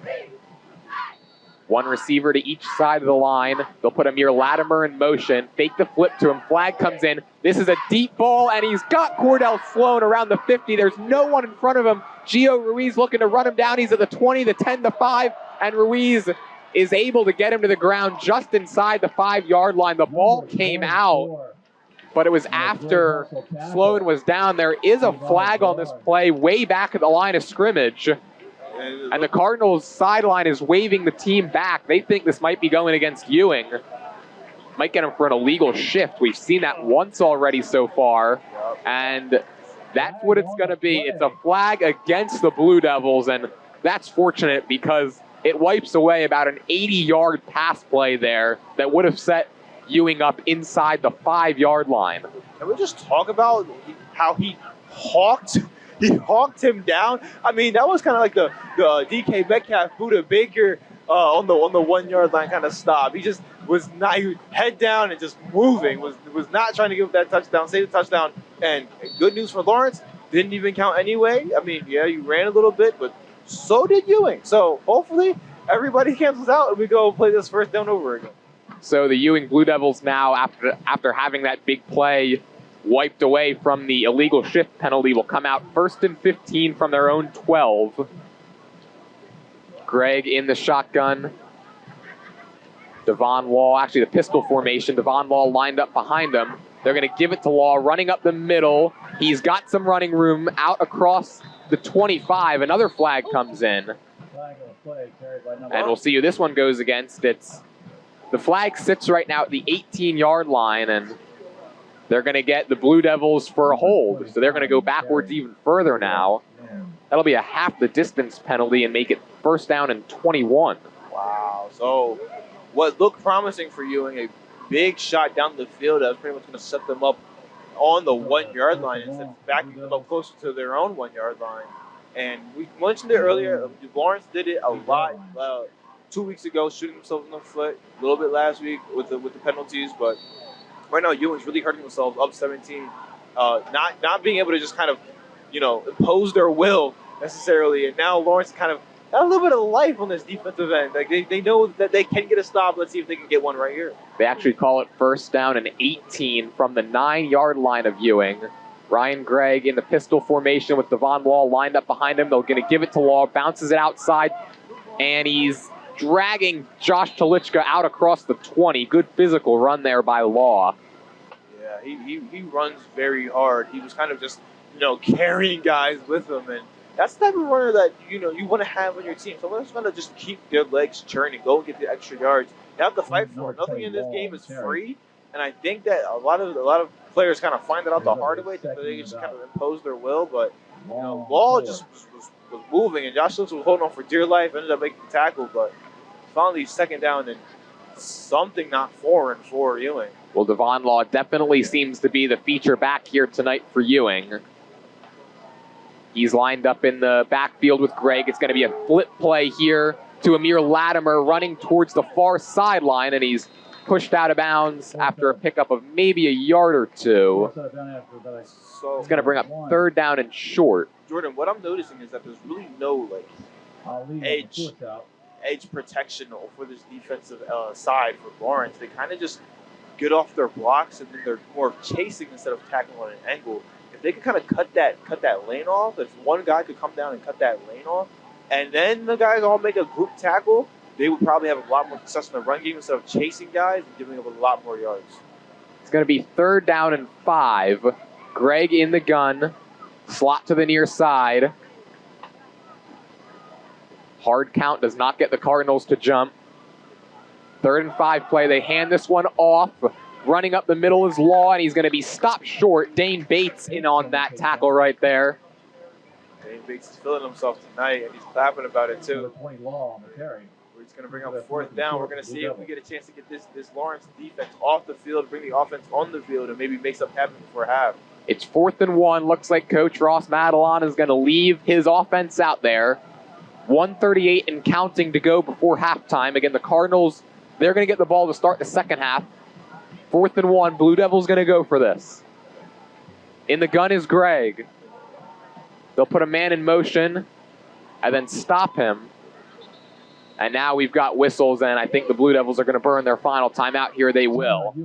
1 receiver to each side of the line. They'll put Amir Latimer in motion. Fake the flip to him. Flag comes in. This is a deep ball, and he's got Cordell Sloan around the 50. There's no one in front of him. Gio Ruiz looking to run him down. He's at the 20, the 10, the 5, and Ruiz is able to get him to the ground just inside the 5-yard line. The ball came out, but it was after Sloan was down. There is a flag on this play way back at the line of scrimmage. And the Cardinals sideline is waving the team back. They think this might be going against Ewing. Might get him for an illegal shift. We've seen that once already so far. And that's what it's going to be. It's a flag against the Blue Devils. And that's fortunate because it wipes away about an 80-yard pass play there that would have set Ewing up inside the 5-yard line. Can we just talk about how he hawked him down? I mean, that was kind of like the DK Metcalf, Buda Baker on the 1-yard line kind of stop. He just was not, he was head down and just moving, was not trying to give that touchdown, save the touchdown. And good news for Lawrence, didn't even count anyway. I mean, yeah, you ran a little bit, but so did Ewing. So hopefully everybody cancels out and we go play this first down over again. So the Ewing Blue Devils now, after having that big play wiped away from the illegal shift penalty, will come out 1st and 15 from their own 12. Greg in the shotgun. Devon Law, actually the pistol formation, Devon Law lined up behind him. They're going to give it to Law, running up the middle. He's got some running room out across the 25. Another flag comes in. And we'll see who this one goes against. The flag sits right now at the 18-yard line, and they're going to get the Blue Devils for a hold. So they're going to go backwards even further now. That'll be a half the distance penalty and make it first down and 21. Wow. So what looked promising for Ewing, a big shot down the field that was pretty much going to set them up on the 1-yard line instead of backing them up closer to their own 1-yard line. And we mentioned it earlier, Lawrence did it a lot 2 weeks ago, shooting themselves in the foot, a little bit last week with the penalties, but right now Ewing's really hurting themselves, up 17, not being able to just kind of, impose their will necessarily, and now Lawrence kind of got a little bit of life on this defensive end. Like they know that they can get a stop. Let's see if they can get one right here. They actually call it first down and 18 from the 9-yard line of Ewing. Ryan Gregg in the pistol formation with Devon Law lined up behind him. They're going to give it to Law, bounces it outside, and he's dragging Josh Telichka out across the 20. Good physical run there by Law. Yeah, he runs very hard. He was kind of just, carrying guys with him, and that's the type of runner that, you want to have on your team. Someone's going to just keep their legs churning, go and get the extra yards. You have to fight for it. Nothing in this game is free, and I think that a lot of players kind of find it out the hard way, so they just kind of impose their will, but, Law just was moving, and Josh Lewis was holding on for dear life, ended up making the tackle, but finally second down and something not foreign for Ewing. Well, Devon Law definitely seems to be the feature back here tonight for Ewing. He's lined up in the backfield with Gregg. It's going to be a flip play here to Amir Latimer running towards the far sideline, and he's pushed out of bounds after a pickup of maybe a yard or two. So it's going to bring up third down and short. Jordan, what I'm noticing is that there's really no edge protection for this defensive side for Lawrence. They kind of just get off their blocks, and then they're more chasing instead of tackling on an angle. If they could kind of cut that lane off, if one guy could come down and cut that lane off, and then the guys all make a group tackle, they would probably have a lot more success in the run game instead of chasing guys and giving up a lot more yards. It's going to be third down and 5. Gregg in the gun, slot to the near side. Hard count does not get the Cardinals to jump. 3rd and 5 play. They hand this one off. Running up the middle is Law, and he's going to be stopped short. Dane Bates in on that tackle right there. Dane Bates is feeling himself tonight, and he's clapping about it too. He's going to bring up 4th down. We're going to see if we get a chance to get this Lawrence defense off the field, bring the offense on the field, and maybe make something happen before half. It's 4th and 1. Looks like Coach Ross Madelon is going to leave his offense out there. 1:38 and counting to go before halftime. Again, the Cardinals, they're going to get the ball to start the second half. 4th and 1. Blue Devils going to go for this. In the gun is Gregg. They'll put a man in motion and then stop him. And now we've got whistles, and I think the Blue Devils are going to burn their final timeout here. They will.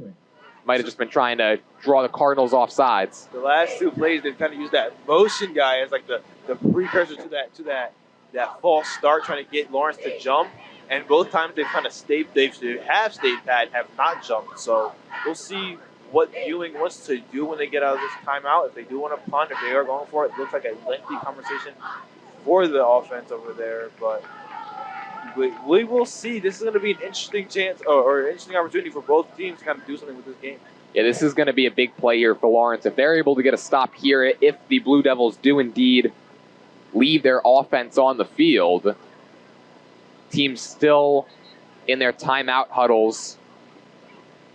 Might have just been trying to draw the Cardinals off sides. The last 2 plays, they've kind of used that motion guy as like the precursor to that false start, trying to get Lawrence to jump. And both times they've kind of they have stayed pat, have not jumped. So we'll see what Ewing wants to do when they get out of this timeout. If they do want to punt, if they are going for it, it looks like a lengthy conversation for the offense over there. But we will see. This is going to be an interesting chance or an interesting opportunity for both teams to kind of do something with this game. Yeah, this is going to be a big play here for Lawrence. If they're able to get a stop here, if the Blue Devils do indeed leave their offense on the field, teams still in their timeout huddles.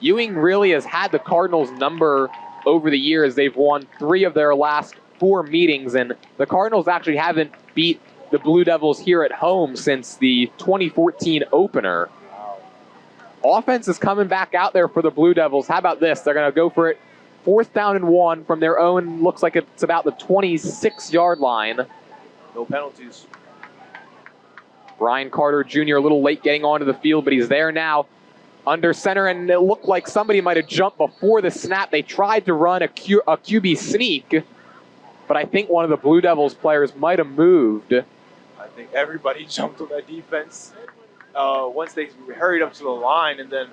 Ewing really has had the Cardinals' number over the years. They've won 3 of their last 4 meetings, and the Cardinals actually haven't beat the Blue Devils here at home since the 2014 opener. Offense is coming back out there for the Blue Devils. How about this? They're going to go for it. 4th down and 1 from their own, looks like it's about the 26-yard line. No penalties. Brian Carter Jr. a little late getting onto the field, but he's there now under center, and it looked like somebody might have jumped before the snap. They tried to run a QB sneak, but I think one of the Blue Devils players might have moved. I think everybody jumped on that defense. once they hurried up to the line, and then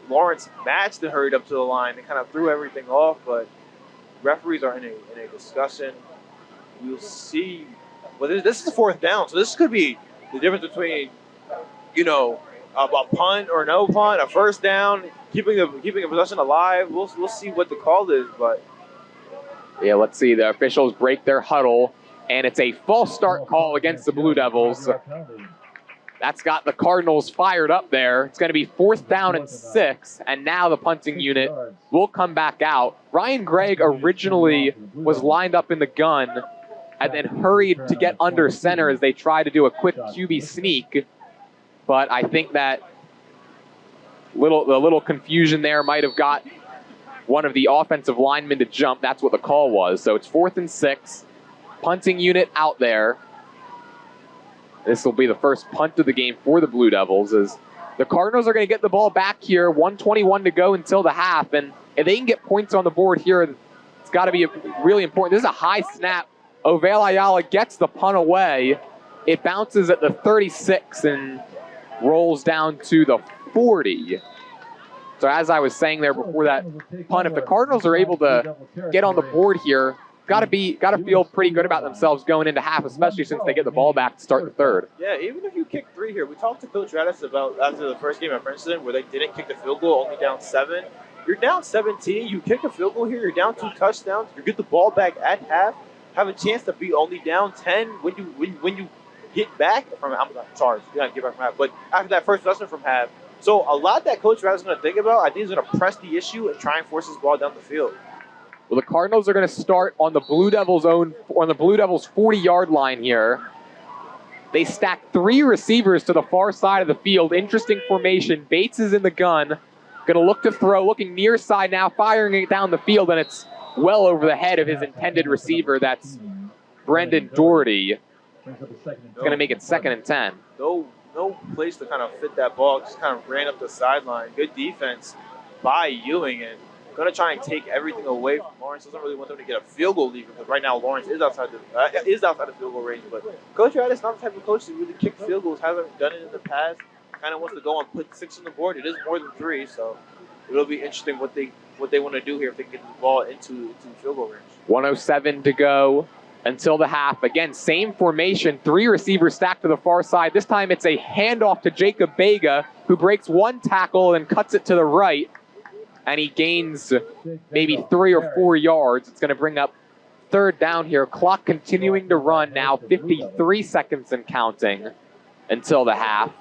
Lawrence matched and hurried up to the line and kind of threw everything off. But referees are in a discussion. We'll see. Well, this is 4th down, so this could be the difference between, a punt or no punt, a 1st down, keeping a possession alive. We'll see what the call is, but yeah, let's see. The officials break their huddle, and it's a false start call against the Blue Devils. That's got the Cardinals fired up there. It's going to be 4th down and 6, and now the punting unit will come back out. Ryan Gregg originally was lined up in the gun and then hurried to get under center as they try to do a quick QB sneak. But I think that the little confusion there might have got one of the offensive linemen to jump. That's what the call was. So it's 4th and 6. Punting unit out there. This will be the first punt of the game for the Blue Devils, as the Cardinals are going to get the ball back here. 1:21 to go until the half. And if they can get points on the board here, it's got to be really important. This is a high snap. Ovale Ayala gets the punt away. It bounces at the 36 and rolls down to the 40. So as I was saying there before that punt, if the Cardinals are able to get on the board here, got to feel pretty good about themselves going into half, especially since they get the ball back to start the 3rd. Yeah, even if you kick 3 here, we talked to Coach Radis about after the first game at Princeton where they didn't kick the field goal, only down 7. You're down 17. You kick a field goal here. You're down 2 touchdowns. You get the ball back at half. Have a chance to be only down 10 when you get back from. I'm sorry, you gotta get back from half. But after that first possession from half, so a lot that Coach Radis is going to think about. I think he's going to press the issue and try and force his ball down the field. Well, the Cardinals are going to start on the Blue Devils' 40-yard line here. They stack 3 receivers to the far side of the field. Interesting formation. Bates is in the gun. Going to look to throw, looking near side now, firing it down the field, and it's well over the head of his intended receiver. That's Brendan Doherty. It's going to make it 2nd and 10. No place to kind of fit that ball. Just kind of ran up the sideline. Good defense by Ewing, and going to try and take everything away from Lawrence. Doesn't really want them to get a field goal lead because right now Lawrence is outside the field goal range. But Coach Radis not the type of coach to really kick field goals. Hasn't done it in the past. Kind of wants to go and put 6 on the board. It is more than 3, so it'll be interesting what they want to do here if they can get the ball into field goal range. 1:07 to go until the half. Again, same formation. 3 receivers stacked to the far side. This time it's a handoff to Jacob Bega, who breaks 1 tackle and cuts it to the right. And he gains maybe 3 or 4 yards. It's going to bring up 3rd down here. Clock continuing to run now, 53 seconds and counting until the half.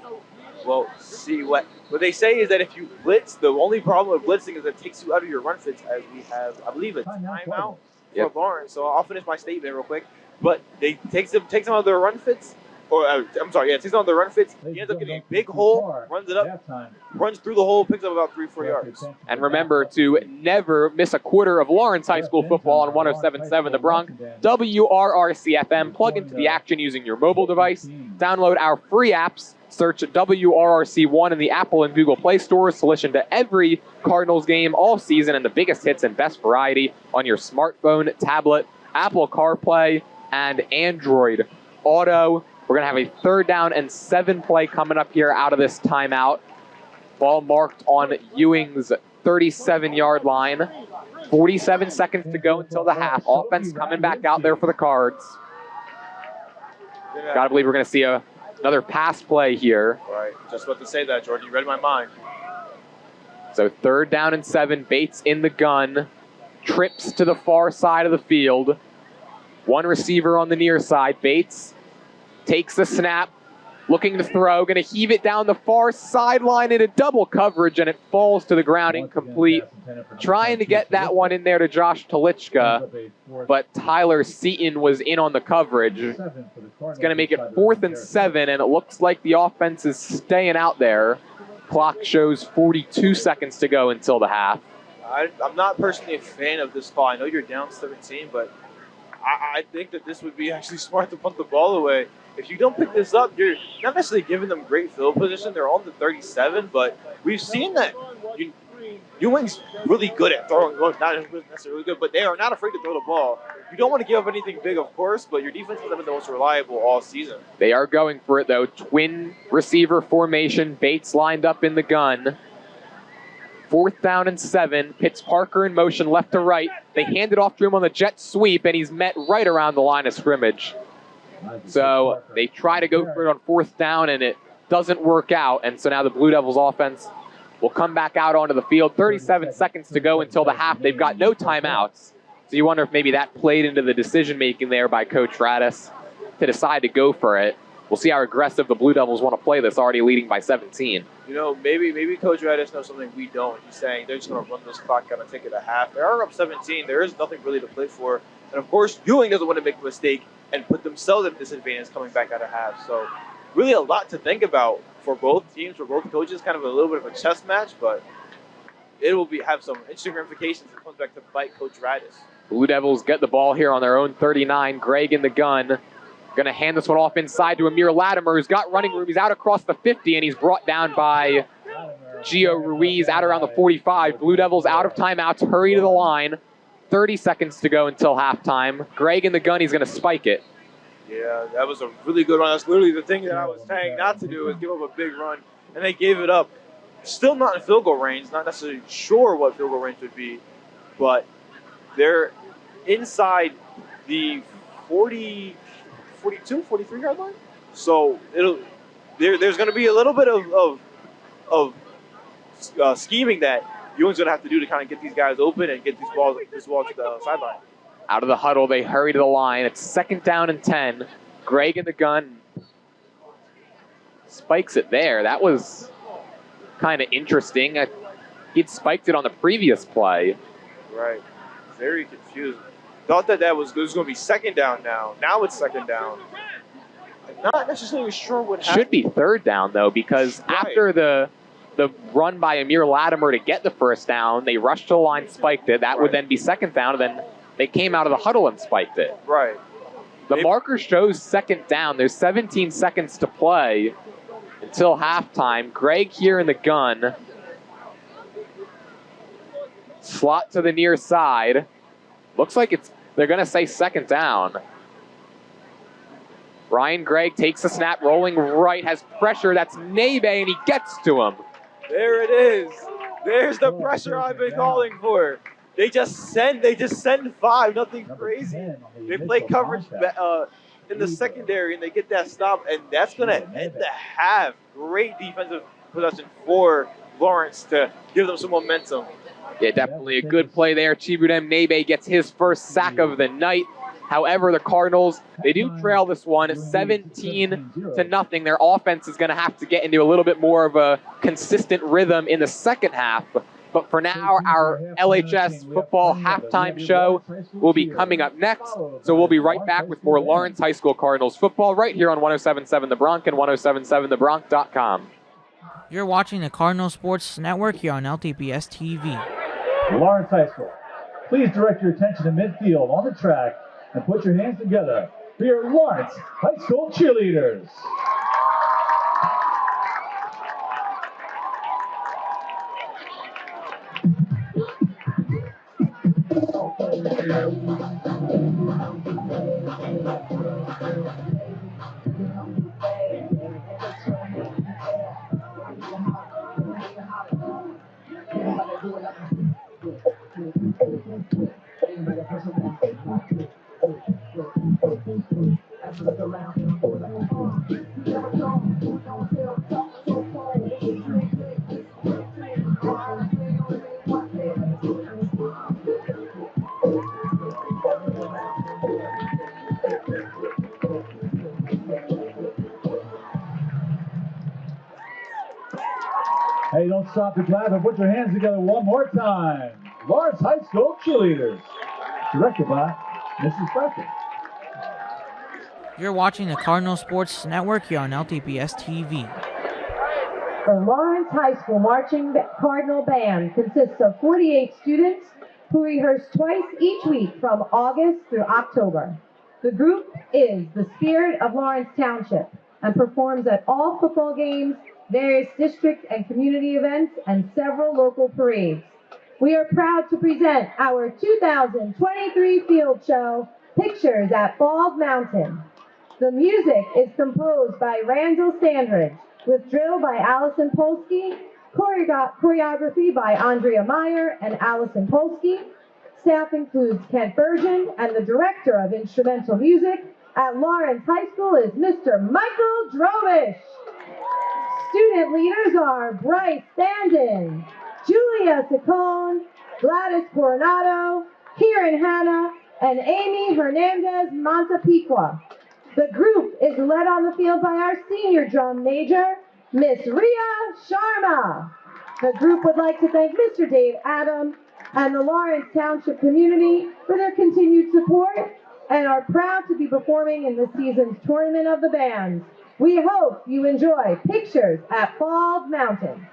Well, see, what they say is that if you blitz, the only problem with blitzing is it takes you out of your run fits, as we have, I believe, a timeout for Lawrence. So I'll finish my statement real quick. But they takes them out of their run fits. Takes them out of their run fits. He ends up getting a big hole, runs it up, runs through the hole, picks up about 3-4 yards. And remember to never miss a quarter of Lawrence High School football on 107.7 The Bronx, WRRC-FM. Plug into the action using your mobile device. Download our free apps. Search WRRC1 in the Apple and Google Play stores to listen to every Cardinals game all season and the biggest hits and best variety on your smartphone, tablet, Apple CarPlay, and Android Auto. We're going to have a 3rd down and 7 play coming up here out of this timeout. Ball marked on Ewing's 37-yard line. 47 seconds to go until the half. Offense coming back out there for the Cards. Got to believe we're going to see another pass play here. Right, just about to say that, Jordan. You read my mind. So 3rd down and 7. Bates in the gun. Trips to the far side of the field. 1 receiver on the near side. Bates takes the snap, looking to throw, going to heave it down the far sideline into double coverage, and it falls to the ground incomplete. Trying to get that one in there to Josh Talichka, but Tyler Seaton was in on the coverage. It's going to make it 4th and 7, and it looks like the offense is staying out there. Clock shows 42 seconds to go until the half. I'm not personally a fan of this call. I know you're down 17, but I think that this would be actually smart to punt the ball away. If you don't pick this up, you're not necessarily giving them great field position. They're on the 37, but we've seen that Ewing's really good at throwing. Well, not necessarily good, but they are not afraid to throw the ball. You don't want to give up anything big, of course, but your defense has been the most reliable all season. They are going for it, though. Twin receiver formation. Bates lined up in the gun. 4th down and 7. Pitts Parker in motion left to right. They hand it off to him on the jet sweep, and he's met right around the line of scrimmage. So they try to go for it on 4th down, and it doesn't work out. And so now the Blue Devils offense will come back out onto the field. 37 seconds to go until the half. They've got no timeouts. So you wonder if maybe that played into the decision-making there by Coach Radis to decide to go for it. We'll see how aggressive the Blue Devils want to play this, already leading by 17. You know, maybe Coach Radis knows something we don't. He's saying they're just going to run this clock out and take it a half. They are up 17. There is nothing really to play for. And, of course, Ewing doesn't want to make a mistake and put themselves at a disadvantage coming back out of half. So really a lot to think about for both teams, for both coaches, kind of a little bit of a chess match, but it will have some interesting ramifications if it comes back to bite Coach Radis. Blue Devils get the ball here on their own 39. Gregg in the gun. Going to hand this one off inside to Amir Latimer, who's got running room. He's out across the 50, and he's brought down by Gio Ruiz out around the 45. Blue Devils out of timeouts, hurry to the line. 30 seconds to go until halftime. Gregg in the gun, he's going to spike it. Yeah, that was a really good run. That's literally the thing that I was saying not to do, is give up a big run, and they gave it up. Still not in field goal range, not necessarily sure what field goal range would be, but they're inside the 42, 43 yard line. So there's going to be a little bit of scheming that Ewing's going to have to do to kind of get these guys open and get this ball to the sideline. Out of the huddle, they hurry to the line. It's 2nd down and 10. Gregg in the gun. Spikes it there. That was kind of interesting. He'd spiked it on the previous play. Right. Very confused. Thought that was going to be 2nd down now. Now it's 2nd down. I'm not necessarily sure what happened. Should be 3rd down, though, because after the run by Amir Latimer to get the 1st down, they rushed to the line, spiked it. That would then be 2nd down, and then they came out of the huddle and spiked it. Right. The marker shows 2nd down. There's 17 seconds to play until halftime. Gregg here in the gun. Slot to the near side. Looks like they're going to say 2nd down. Ryan Gregg takes a snap, rolling right, has pressure. That's Nebe, and he gets to him. There it is. There's the pressure I've been calling for. They just send 5, nothing crazy. They play coverage in the secondary, and they get that stop, and that's going to end the half. Great defensive possession for Lawrence to give them some momentum. Yeah, definitely a good play there. Chibudem Nebe gets his first sack of the night. However, the Cardinals, they do trail this one 17-0. Their offense is going to have to get into a little bit more of a consistent rhythm in the second half. But for now, our LHS football halftime show will be coming up next. So we'll be right back with more Lawrence High School Cardinals football right here on 107.7 The Bronc and 107.7thebronc.com. You're watching the Cardinal Sports Network here on LTPS TV. Lawrence High School, please direct your attention to midfield on the track and put your hands together for your Lawrence High School cheerleaders. Hey, don't stop the clap and put your hands together one more time. Lawrence High School cheerleaders, directed by Mrs. Becker. You're watching the Cardinal Sports Network here on LTPS TV. The Lawrence High School Marching Cardinal Band consists of 48 students who rehearse twice each week from August through October. The group is the spirit of Lawrence Township and performs at all football games, various district and community events, and several local parades. We are proud to present our 2023 field show, Pictures at Bald Mountain. The music is composed by Randall Sandridge, with drill by Allison Polsky, choreography by Andrea Meyer and Allison Polsky. Staff includes Kent Bergen, and the director of instrumental music at Lawrence High School is Mr. Michael Drobish. Student leaders are Bryce Bandon, Julia Saccone, Gladys Coronado, Kieran Hanna, and Amy Hernandez Montepiqua. The group is led on the field by our senior drum major, Miss Ria Sharma. The group would like to thank Mr. Dave Adam and the Lawrence Township community for their continued support and are proud to be performing in this season's Tournament of the Bands. We hope you enjoy Pictures at Bald Mountain.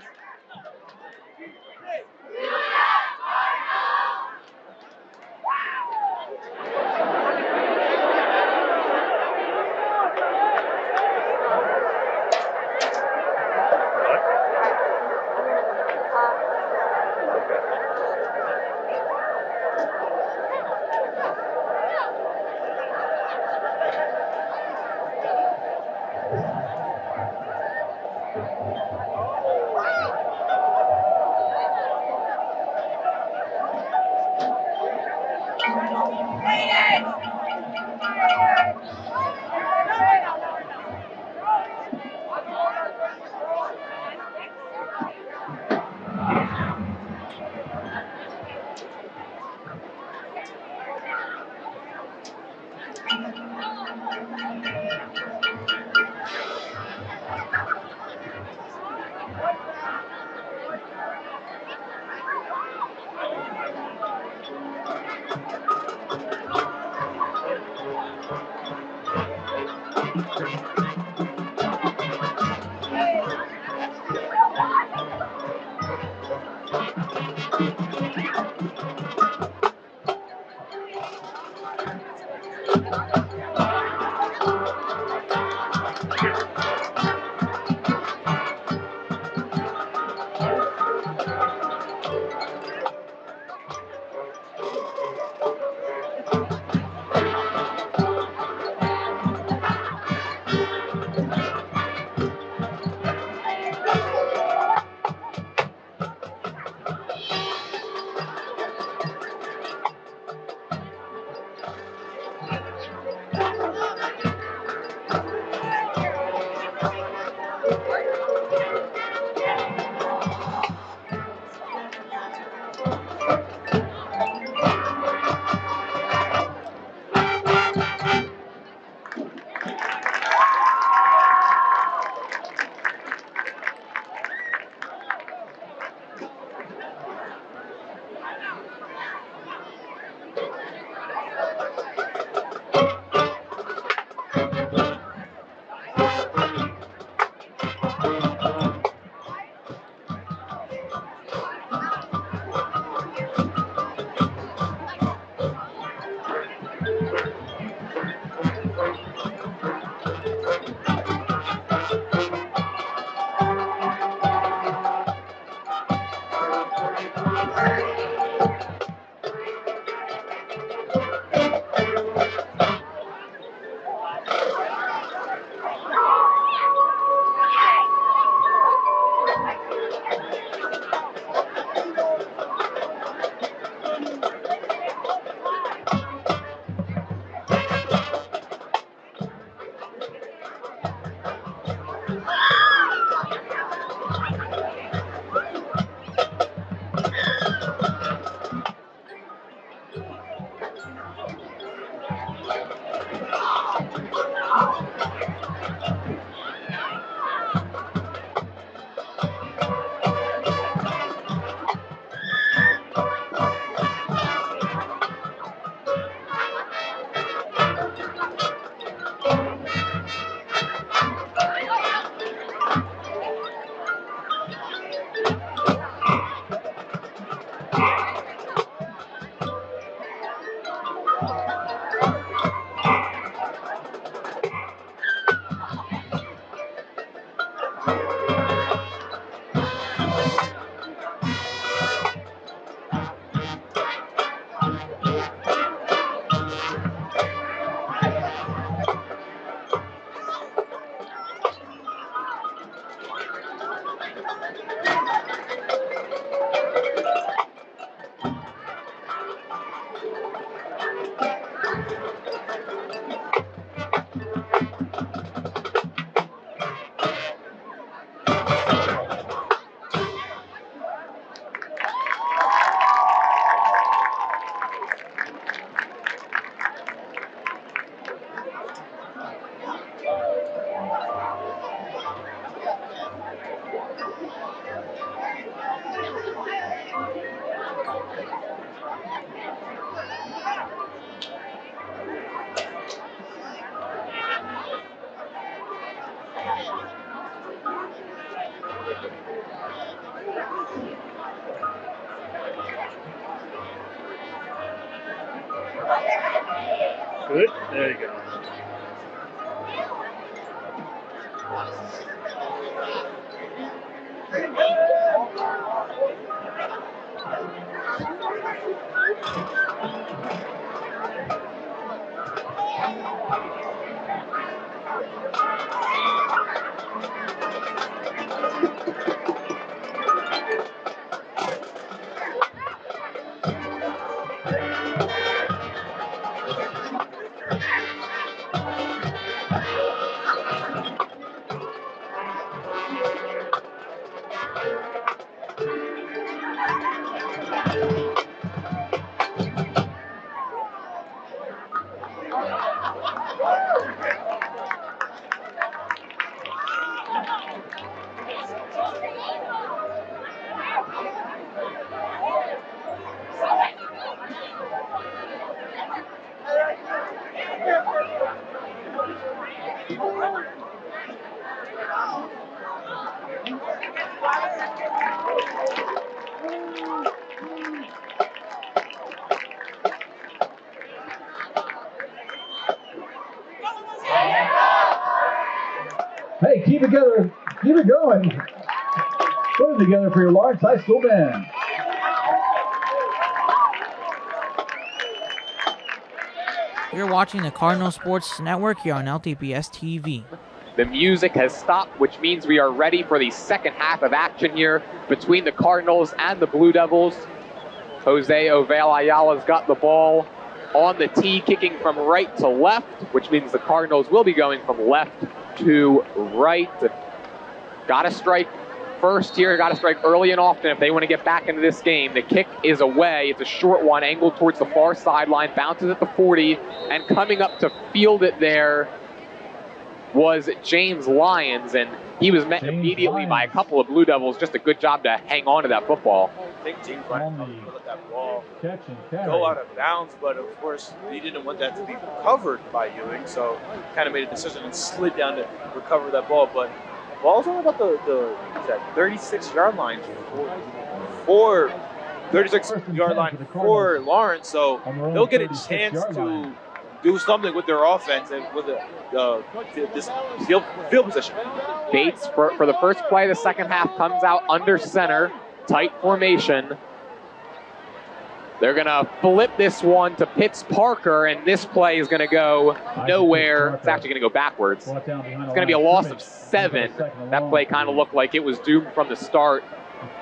Good. There you go. Hey, keep it together. Keep it going. Put it together for your Lawrence High School band. You're watching the Cardinal Sports Network here on LTPS TV. The music has stopped, which means we are ready for the second half of action here between the Cardinals and the Blue Devils. Jose Ovel Ayala's got the ball on the tee, kicking from right to left, which means the Cardinals will be going from left to right. Got to strike first here, got to strike early and often if they want to get back into this game. The kick is away. It's a short one, angled towards the far sideline, bounces at the 40, and coming up to field it there was James Lyons, and he was met immediately by a couple of Blue Devils. Just a good job to hang on to that football. I think James Lyons let that ball go out of bounds, but of course he didn't want that to be recovered by Ewing, so kind of made a decision and slid down to recover that ball. But the ball's only about the 36-yard line for 36-yard line for Lawrence, so they'll get a chance to do something with their offense and with this field position. Bates, for the first play of the second half, comes out under center, tight formation. They're going to flip this one to Pitts Parker, and this play is going to go nowhere. It's actually going to go backwards. It's going to be a loss of 7. That play kind of looked like it was doomed from the start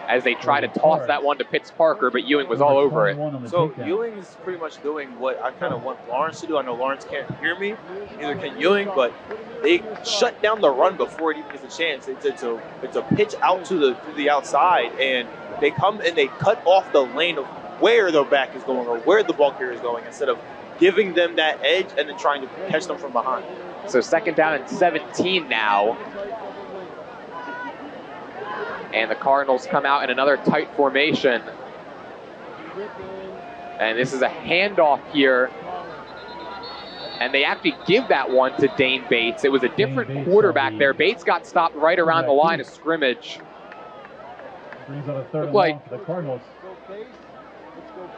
as they try to toss that one to Pitts Parker, but Ewing was all over it. So Ewing is pretty much doing what I kind of want Lawrence to do. I know Lawrence can't hear me, neither can Ewing, but they shut down the run before it even gets a chance. It's a pitch out to the outside, and they come and they cut off the lane of where the back is going or where the ball carrier is going, instead of giving them that edge and then trying to catch them from behind. So second down and 17 now. And the Cardinals come out in another tight formation. And this is a handoff here. And they actually give that one to Dane Bates. It was a different quarterback there. Bates got stopped right around the line of scrimmage. Looked like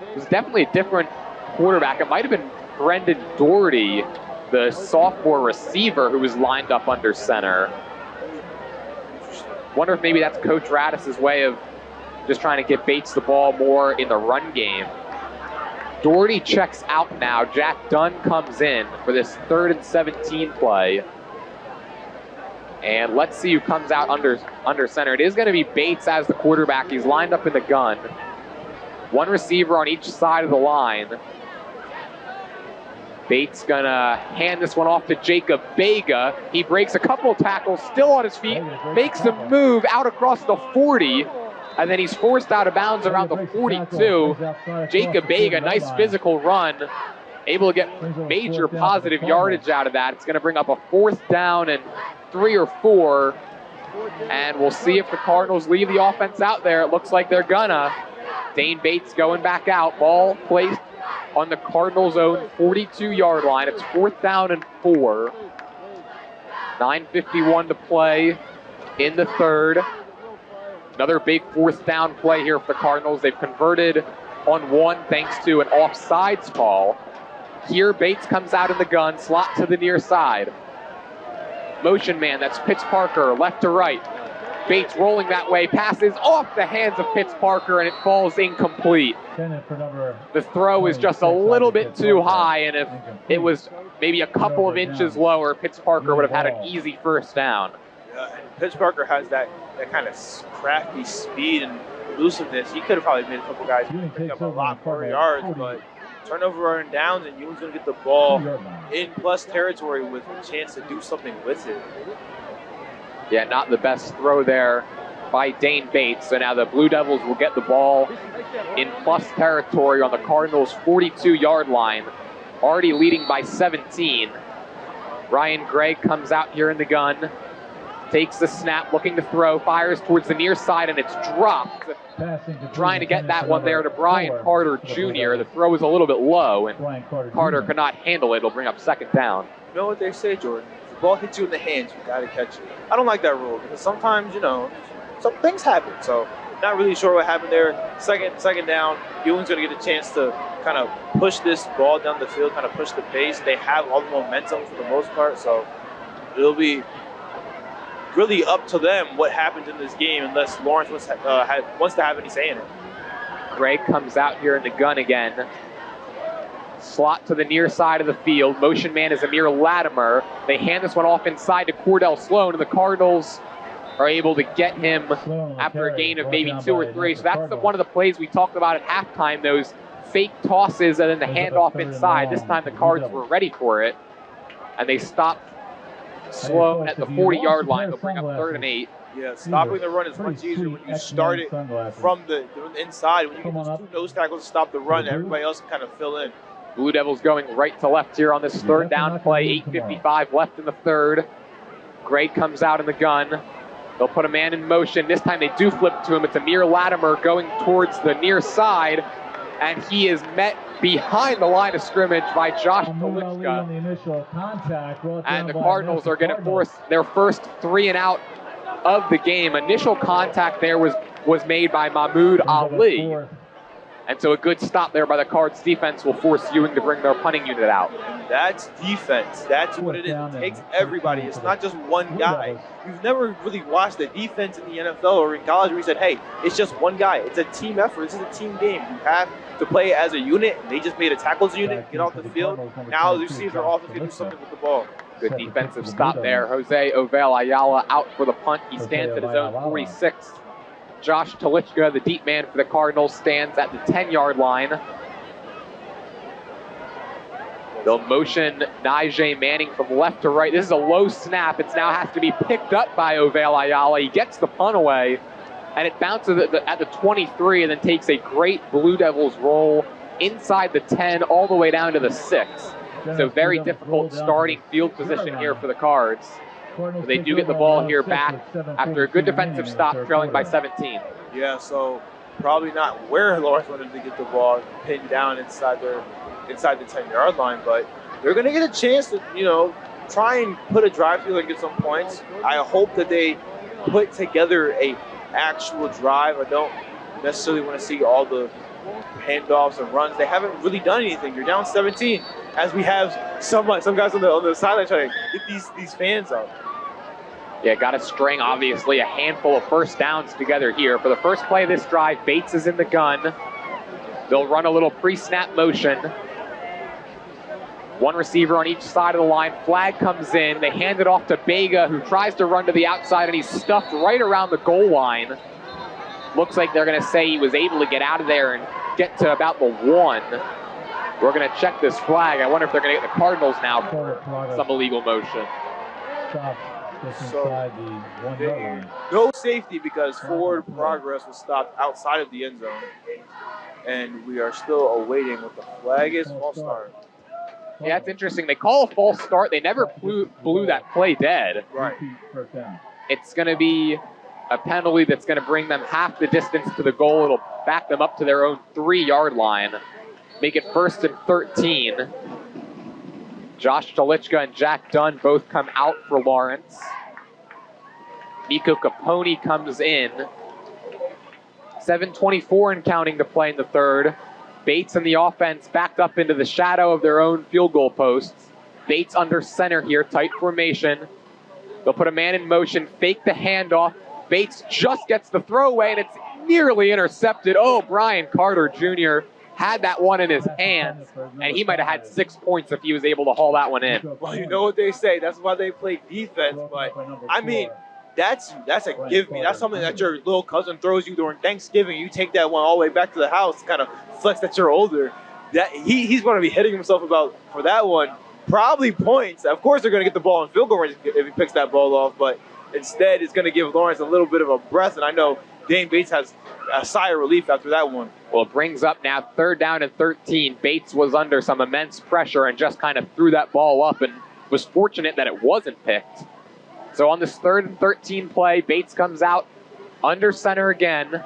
it was definitely a different quarterback. It might have been Brendan Doherty, the sophomore receiver who was lined up under center. Wonder if maybe that's Coach Radis's way of just trying to get Bates the ball more in the run game. Doherty checks out now. Jack Dunn comes in for this 3rd and 17 play. And let's see who comes out under center. It is going to be Bates as the quarterback. He's lined up in the gun. One receiver on each side of the line. Bates gonna hand this one off to Jacob Vega. He breaks a couple of tackles, still on his feet, makes a move out across the 40, and then he's forced out of bounds around the 42. Jacob Vega, nice physical run, able to get major positive yardage out of that. It's gonna bring up a 4th down and 3 or 4, and we'll see if the Cardinals leave the offense out there. It looks like they're gonna. Dane Bates going back out, ball placed on the Cardinals' own 42-yard line. It's 4th down and 4. 9:51 to play in the 3rd. Another big 4th down play here for the Cardinals. They've converted on one thanks to an offsides call. Here, Bates comes out in the gun, slot to the near side. Motion man, that's Pitts Parker, left to right. Bates rolling that way, passes off the hands of Pitts Parker, and it falls incomplete. The throw is just a little bit too high, and if it was maybe a couple of inches lower, Pitts Parker would have had an easy first down. And Pitts Parker has that kind of crafty speed and elusiveness. He could have probably made a couple guys pick up a lot more yards, but turnover and downs, and Ewing's going to get the ball in plus territory with a chance to do something with it. Yeah, not the best throw there by Dane Bates. So now the Blue Devils will get the ball in plus territory on the Cardinals' 42-yard line, already leading by 17. Ryan Gray comes out here in the gun, takes the snap, looking to throw, fires towards the near side, and it's dropped. Trying to get that one there to Brian Carter Jr. The throw was a little bit low, and Carter could not handle it. It'll bring up second down. You know what they say, Jordan? If the ball hits you in the hands, you got to catch it. I don't like that rule because sometimes, some things happen. So not really sure what happened there. Second down, Ewing's going to get a chance to kind of push this ball down the field, kind of push the pace. They have all the momentum for the most part, so it'll be really up to them what happens in this game unless Lawrence wants to have any say in it. Gray comes out here in the gun again. Slot to the near side of the field. Motion man is Amir Latimer. They hand this one off inside to Cordell Sloan, and the Cardinals are able to get him after a gain of maybe 2 or 3. So that's one of the plays we talked about at halftime, those fake tosses and then the handoff inside. This time the Cards were ready for it, and they stopped Sloan at the 40-yard line. They'll bring up 3rd and 8. Yeah, stopping the run is much easier when you start it from the inside. When you get those 2 nose tackles to stop the run, everybody else can kind of fill in. Blue Devils going right to left here on this 3rd down play. 8:55 left in the 3rd. Gray comes out in the gun. They'll put a man in motion. This time they do flip to him. It's Amir Latimer going towards the near side, and he is met behind the line of scrimmage by Josh Tolichka. And the Cardinals are going to force their first 3 and out of the game. Initial contact there was made by Mahmoud Ali. And so a good stop there by the Cards defense will force Ewing to bring their punting unit out. That's defense. That's what it is. It takes everybody. It's not just one guy. You've never really watched the defense in the NFL or in college where you said, hey, it's just one guy. It's a team effort. This is a team game. You have to play as a unit. They just made a tackles unit, get off the field. Now you see their offense can do something with the ball. Good defensive stop there. Jose Ovel Ayala out for the punt. He stands at his own 46. Josh Tolichka, the deep man for the Cardinals, stands at the 10-yard line. They'll motion Najee Manning from left to right. This is a low snap. It now has to be picked up by Ovel Ayala. He gets the punt away, and it bounces at the 23 and then takes a great Blue Devils roll inside the 10 all the way down to the 6. So very difficult starting field position here for the Cards. But they do get the ball here back after a good defensive stop, trailing by 17. Yeah, so probably not where Lawrence wanted to get the ball pinned down inside the 10-yard line, but they're going to get a chance to, try and put a drive through and get some points. I hope that they put together a actual drive. I don't necessarily want to see all the handoffs and runs. They haven't really done anything. You're down 17, as we have some guys on the sideline trying to get these fans up. Yeah, got to string, obviously, a handful of first downs together here. For the first play of this drive, Bates is in the gun. They'll run a little pre-snap motion. One receiver on each side of the line. Flag comes in. They hand it off to Bega, who tries to run to the outside, and he's stuffed right around the goal line. Looks like they're going to say he was able to get out of there and get to about the 1. We're going to check this flag. I wonder if they're going to get the Cardinals now for some illegal motion. So no safety because forward progress was stopped outside of the end zone. And we are still awaiting what the flag is. False start. Yeah, it's interesting. They call a false start. They never blew that play dead. Right. It's going to be a penalty that's going to bring them half the distance to the goal. It'll back them up to their own 3-yard line. Make it 1st and 13. Josh Tolichka and Jack Dunn both come out for Lawrence. Nico Capone comes in. 7:24 and counting to play in the 3rd. Bates and the offense backed up into the shadow of their own field goal posts. Bates under center here, tight formation. They'll put a man in motion, fake the handoff. Bates just gets the throwaway, and it's nearly intercepted. Oh, Brian Carter Jr. had that one in his hands, and he might have had 6 points if he was able to haul that one in. Well, you know what they say. That's why they play defense. But, I mean, that's a give me. That's something that your little cousin throws you during Thanksgiving. You take that one all the way back to the house, kind of flex that you're older. That he's going to be hitting himself about for that one. Probably points. Of course, they're going to get the ball in field goal range if he picks that ball off, but instead it's going to give Lawrence a little bit of a breath, and I know Dane Bates has a sigh of relief after that one. Well, it brings up now 3rd down and 13. Bates was under some immense pressure and just kind of threw that ball up and was fortunate that it wasn't picked. So on this 3rd and 13 play, Bates comes out under center again,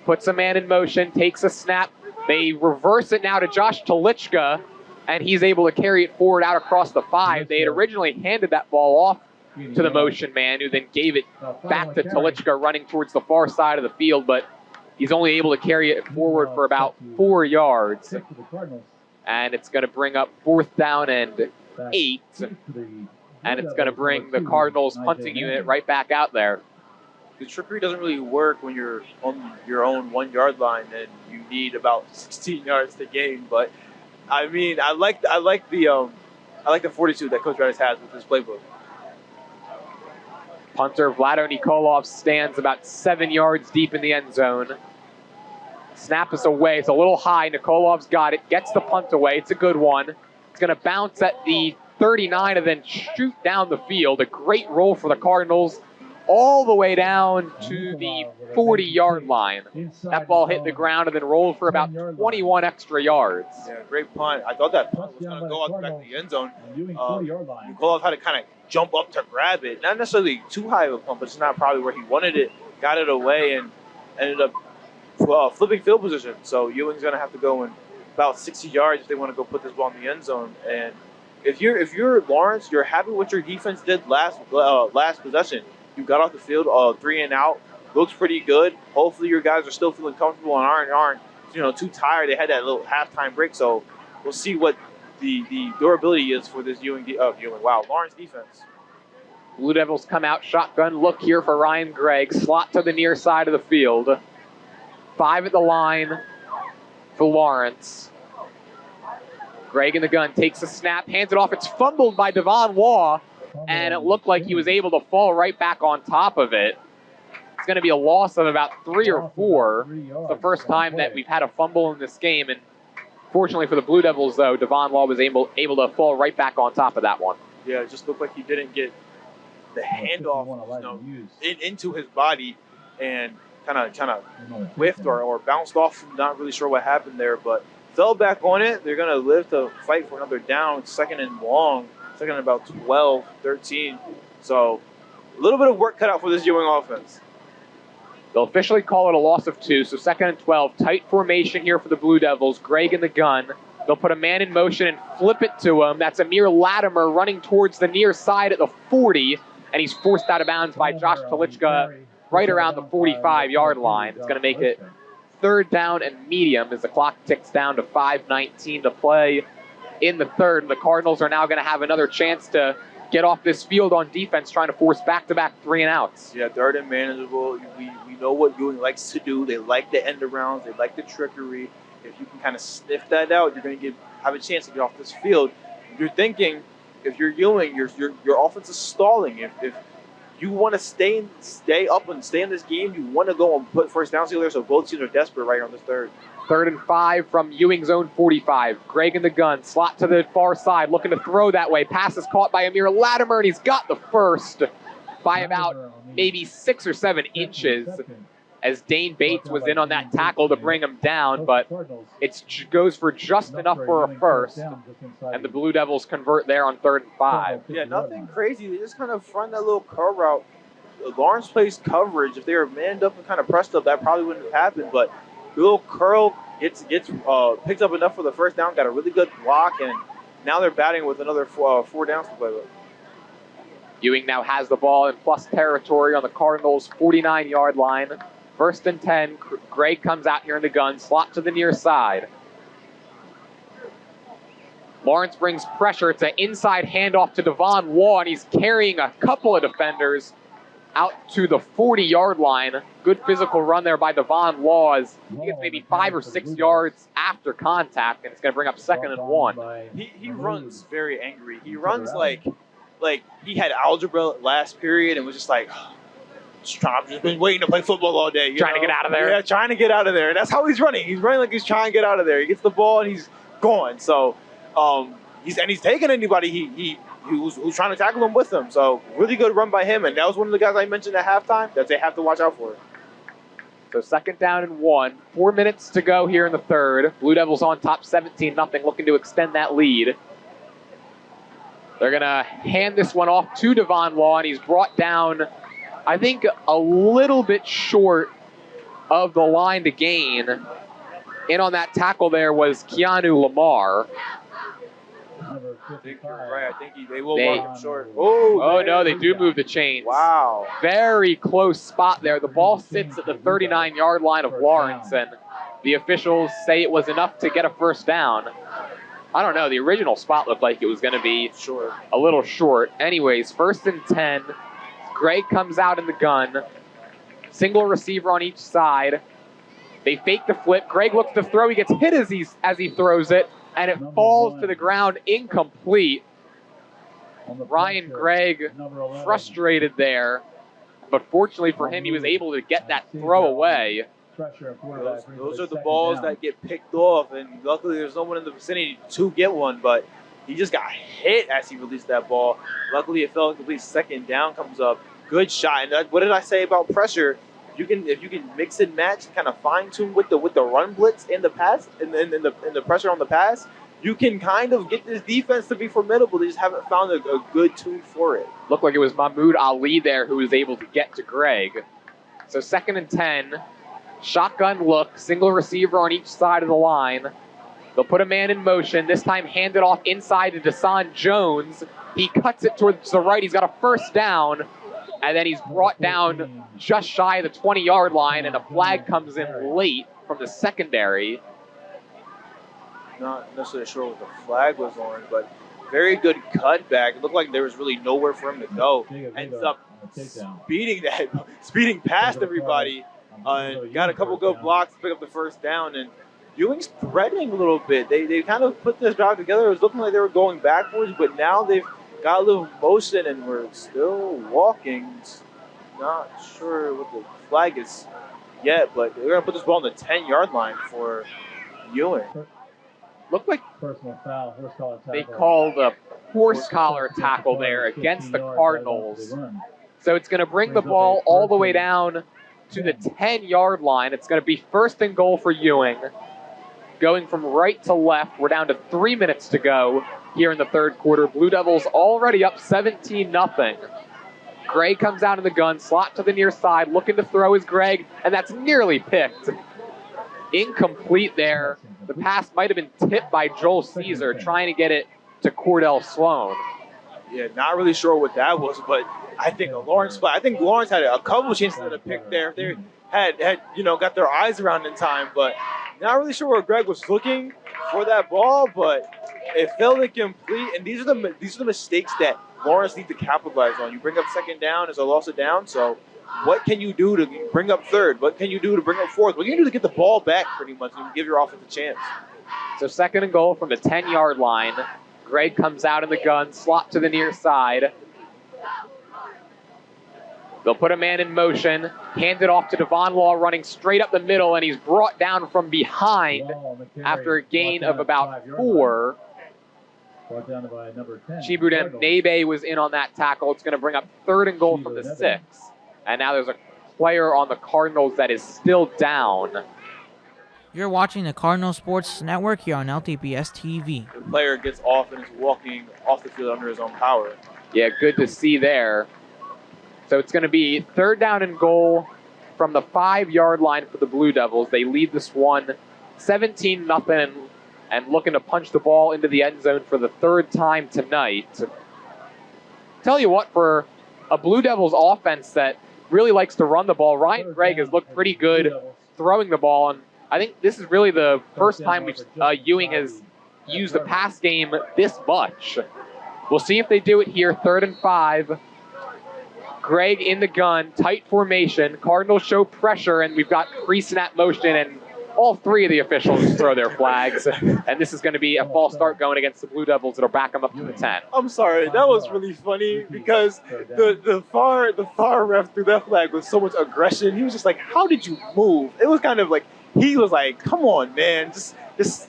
puts a man in motion, takes a snap. They reverse it now to Josh Telichka, and he's able to carry it forward out across the 5. They had originally handed that ball off to the motion man, who then gave it back to Telichka running towards the far side of the field, but he's only able to carry it forward for about 4 yards. And it's going to bring up 4th down and 8, and it's going to bring the Cardinals punting unit right back out there. The trickery doesn't really work when you're on your own 1 yard line and you need about 16 yards to gain, but I mean, I like the 42 that Coach Radis has with his playbook. Punter Vlado Nikolov stands about 7 yards deep in the end zone. Snap is away. It's a little high. Nikolov's got it. Gets the punt away. It's a good one. It's going to bounce at the 39 and then shoot down the field. A great roll for the Cardinals all the way down to the 40-yard line. That ball hit the ground and then rolled for about 21 extra yards. Yeah, great punt. I thought that punt was going to go out the back of the end zone. Nikolov had to kind of jump up to grab it. Not necessarily too high of a punt, but it's not probably where he wanted it. Got it away and ended up flipping field position. So Ewing's going to have to go in about 60 yards if they want to go put this ball in the end zone. And if you're Lawrence, you're happy with what your defense did last possession. You got off the field 3 and out. Looks pretty good. Hopefully your guys are still feeling comfortable and aren't too tired. They had that little halftime break, so we'll see what the durability is for this Lawrence defense. Blue Devils come out shotgun look here for Ryan Gregg. Slot to the near side of the field. 5 at the line for Lawrence. Gregg in the gun takes a snap, hands it off. It's fumbled by Devon Law, and it looked like he was able to fall right back on top of it. It's going to be a loss of about 3 or 4. It's the first time that we've had a fumble in this game, and fortunately for the Blue Devils, though, Devon Law was able to fall right back on top of that one. Yeah, it just looked like he didn't get the handoff into his body and kind of whiffed or bounced off. Not really sure what happened there, but fell back on it. They're going to live to fight for another down, 2nd and long, 2nd and about 12, 13. So a little bit of work cut out for this Ewing offense. They'll officially call it a loss of 2, so 2nd and 12. Tight formation here for the Blue Devils. Gregg in the gun. They'll put a man in motion and flip it to him. That's Amir Latimer running towards the near side at the 40, and he's forced out of bounds by Josh Telichka right around the 45-yard line. It's going to make it 3rd down and medium as the clock ticks down to 5:19 to play in the 3rd. The Cardinals are now going to have another chance to get off this field on defense, trying to force back-to-back 3-and-outs. Yeah, 3rd and manageable. We know what Ewing likes to do. They like the end arounds. They like the trickery. If you can kind of sniff that out, you're going to have a chance to get off this field. You're thinking, if you're Ewing, your offense is stalling. If you want to stay up and stay in this game, you want to go and put first down there, so both teams are desperate right on this 3rd. 3rd and 5 from Ewing's own 45. Gregg in the gun, slot to the far side, looking to throw that way. Pass is caught by Amir Latimer, and he's got the first by about maybe 6 or 7 inches, as Dane Bates was in on that tackle to bring him down, but it goes for just enough for a first, and the Blue Devils convert there on 3rd and 5. Yeah, nothing crazy. They just kind of run that little curl route. Lawrence plays coverage. If they were manned up and kind of pressed up, that probably wouldn't have happened, but the little curl gets picked up enough for the first down, got a really good block, and now they're batting with another 4 downs to play with. Ewing now has the ball in plus territory on the Cardinals' 49-yard line. First and 10, Greg comes out here in the gun, slot to the near side. Lawrence brings pressure. It's an inside handoff to Devon Law, and he's carrying a couple of defenders out to the 40-yard line. Good physical run there by Devon Law. As he gets maybe 5 or 6 yards after contact, and it's going to bring up 2nd and 1. He runs very angry. He runs like he had algebra last period and was just like, I've just been waiting to play football all day. Trying to get out of there. Yeah, trying to get out of there. And that's how he's running. He's running like he's trying to get out of there. He gets the ball and he's going. So he's taking anybody who's trying to tackle him with him. So really good run by him. And that was one of the guys I mentioned at halftime that they have to watch out for. So 2nd down and 1. 4 minutes to go here in the third. Blue Devils on top 17-0, looking to extend that lead. They're going to hand this one off to Devon Law, and he's brought down, I think, a little bit short of the line to gain. In on that tackle there was Keanu Lamar. I think you're right. I think they will walk him short. No, they do move the chains. Wow. Very close spot there. The ball sits at the 39-yard line of Lawrence, and the officials say it was enough to get a first down. I don't know. The original spot looked like it was going to be a little short. Anyways, 1st and 10. Greg comes out in the gun. Single receiver on each side. They fake the flip. Greg looks to throw. He gets hit as he throws it, and it falls to the ground incomplete. Ryan Gregg frustrated there, but fortunately for him, he was able to get that throw away. Those are the balls that get picked off, and luckily there's no one in the vicinity to get one, but he just got hit as he released that ball. Luckily it fell incomplete. 2nd down comes up. Good shot. And what did I say about pressure? If you can mix and match, kind of fine tune with the run blitz in the pass and the pressure on the pass, you can kind of get this defense to be formidable. They just haven't found a good tune for it. Looked like it was Mahmoud Ali there who was able to get to Greg. So 2nd and 10, shotgun look, single receiver on each side of the line. They'll put a man in motion, this time hand it off inside to Deshaun Jones. He cuts it towards the right. He's got a first down, and then he's brought down just shy of the 20-yard line, and a flag comes in late from the secondary. Not necessarily sure what the flag was on, but very good cutback. It looked like there was really nowhere for him to go. Ends up speeding past everybody, and got a couple good blocks to pick up the first down. And Ewing's spreading a little bit. They kind of put this drive together. It was looking like they were going backwards, but now they've got a little motion, and we're still walking. Not sure what the flag is yet, but they're going to put this ball on the 10-yard line for Ewing. Looked like they called a horse collar tackle there against the Cardinals. So it's going to bring the ball all the way down to the 10-yard line. It's going to be 1st and goal for Ewing. Going from right to left, we're down to 3 minutes to go here in the third quarter. Blue Devils already up 17-0. Gregg comes out in the gun, slot to the near side, looking to throw is Gregg, and that's nearly picked. Incomplete there. The pass might have been tipped by Joel Caesar, trying to get it to Cordell Sloan. Yeah, not really sure what that was, but I think Lawrence had a couple chances to pick there if they had got their eyes around in time, but not really sure where Gregg was looking for that ball, but it fell incomplete. And these are the mistakes that Lawrence needs to capitalize on. You bring up 2nd down as a loss of down, so what can you do to bring up 3rd? What can you do to bring up 4th? What can you do to get the ball back pretty much and give your offense a chance? So 2nd and goal from the 10-yard line. Gregg comes out in the gun, slot to the near side. They'll put a man in motion, hand it off to Devon Law running straight up the middle, and he's brought down from behind after a gain of about 4. Chibudem Nebe was in on that tackle. It's going to bring up 3rd and goal from the 6. And now there's a player on the Cardinals that is still down. You're watching the Cardinal Sports Network here on LTPS TV. The player gets off and is walking off the field under his own power. Yeah, good to see there. So it's going to be 3rd down and goal from the 5-yard line for the Blue Devils. They lead this one 17-0 and looking to punch the ball into the end zone for the 3rd time tonight. Tell you what, for a Blue Devils offense that really likes to run the ball. Ryan Gregg has looked pretty good throwing the ball, and I think this is really the first time Ewing has used the pass game this much. We'll see if they do it here. 3rd and 5. Gregg in the gun, tight formation. Cardinals show pressure, and we've got pre-snap motion, and all 3 of the officials throw their flags. And this is going to be a false start going against the Blue Devils. It'll back them up to the 10. I'm sorry, that was really funny because the far ref threw that flag with so much aggression. He was just like, "How did you move?" It was kind of like he was like, "Come on, man, just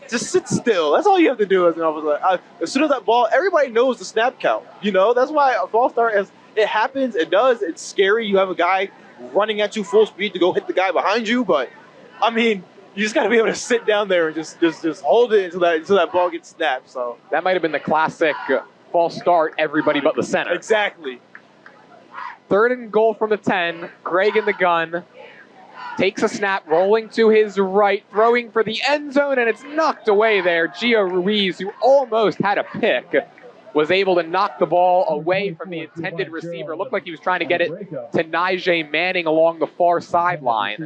sit still. That's all you have to do." As an officer, as soon as that ball, everybody knows the snap count. You know, that's why a false start, as it happens, it does. It's scary. You have a guy running at you full speed to go hit the guy behind you, but I mean, you just got to be able to sit down there and just hold it until that ball gets snapped. So that might have been the classic false start, everybody but the center. Exactly. 3rd and goal from the 10. Gregg in the gun. Takes a snap, rolling to his right, throwing for the end zone, and it's knocked away there. Gio Ruiz, who almost had a pick, was able to knock the ball away from the intended receiver. It looked like he was trying to get it to Najee Manning along the far sideline.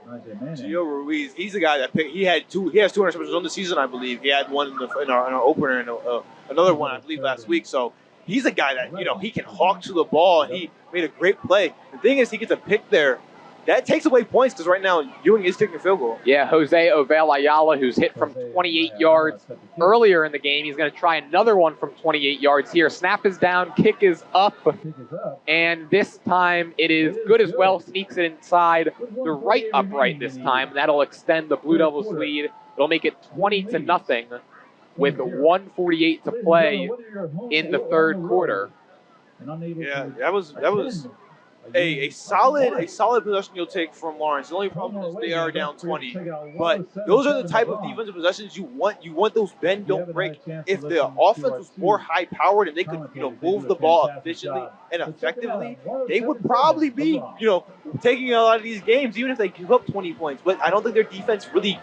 Gio Ruiz, he's the guy that picked. He has 200 receptions on the season, I believe. He had one in our opener and another one, I believe, last week. So he's a guy that, you know, he can hawk to the ball, and he made a great play. The thing is, he gets a pick there. That takes away points because right now Ewing is taking a field goal. Yeah, Jose Ovel Ayala, who's hit from 28 yards earlier in the game. He's going to try another one from 28 yards here. Snap is down, kick is up, and this time it is good as well. Sneaks it inside the right upright this time. That'll extend the Blue Devils' lead. It'll make it 20-0 with 1:48 to play in the 3rd quarter. Yeah, that was a solid possession you'll take from Lawrence. The only problem is they are down 20. But those are the type of defensive possessions you want. You want those bend, don't break. If the offense was more high powered and they could, move the ball efficiently and effectively, they would probably be, taking a lot of these games, even if they give up 20 points. But I don't think their defense really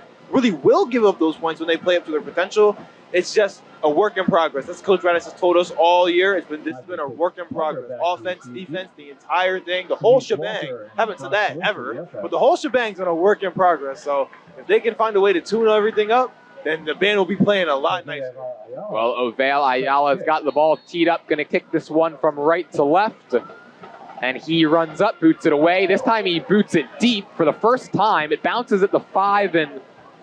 will give up those points when they play up to their potential. It's just a work in progress. That's Coach Radis has told us all year. This has been a work in progress. Offense, defense, the entire thing, the whole shebang. Haven't said that ever, but the whole shebang's been a work in progress. So if they can find a way to tune everything up, then the band will be playing a lot nicer. Well, Ovel Ayala's got the ball teed up, going to kick this one from right to left. And he runs up, boots it away. This time he boots it deep for the first time. It bounces at the 5 and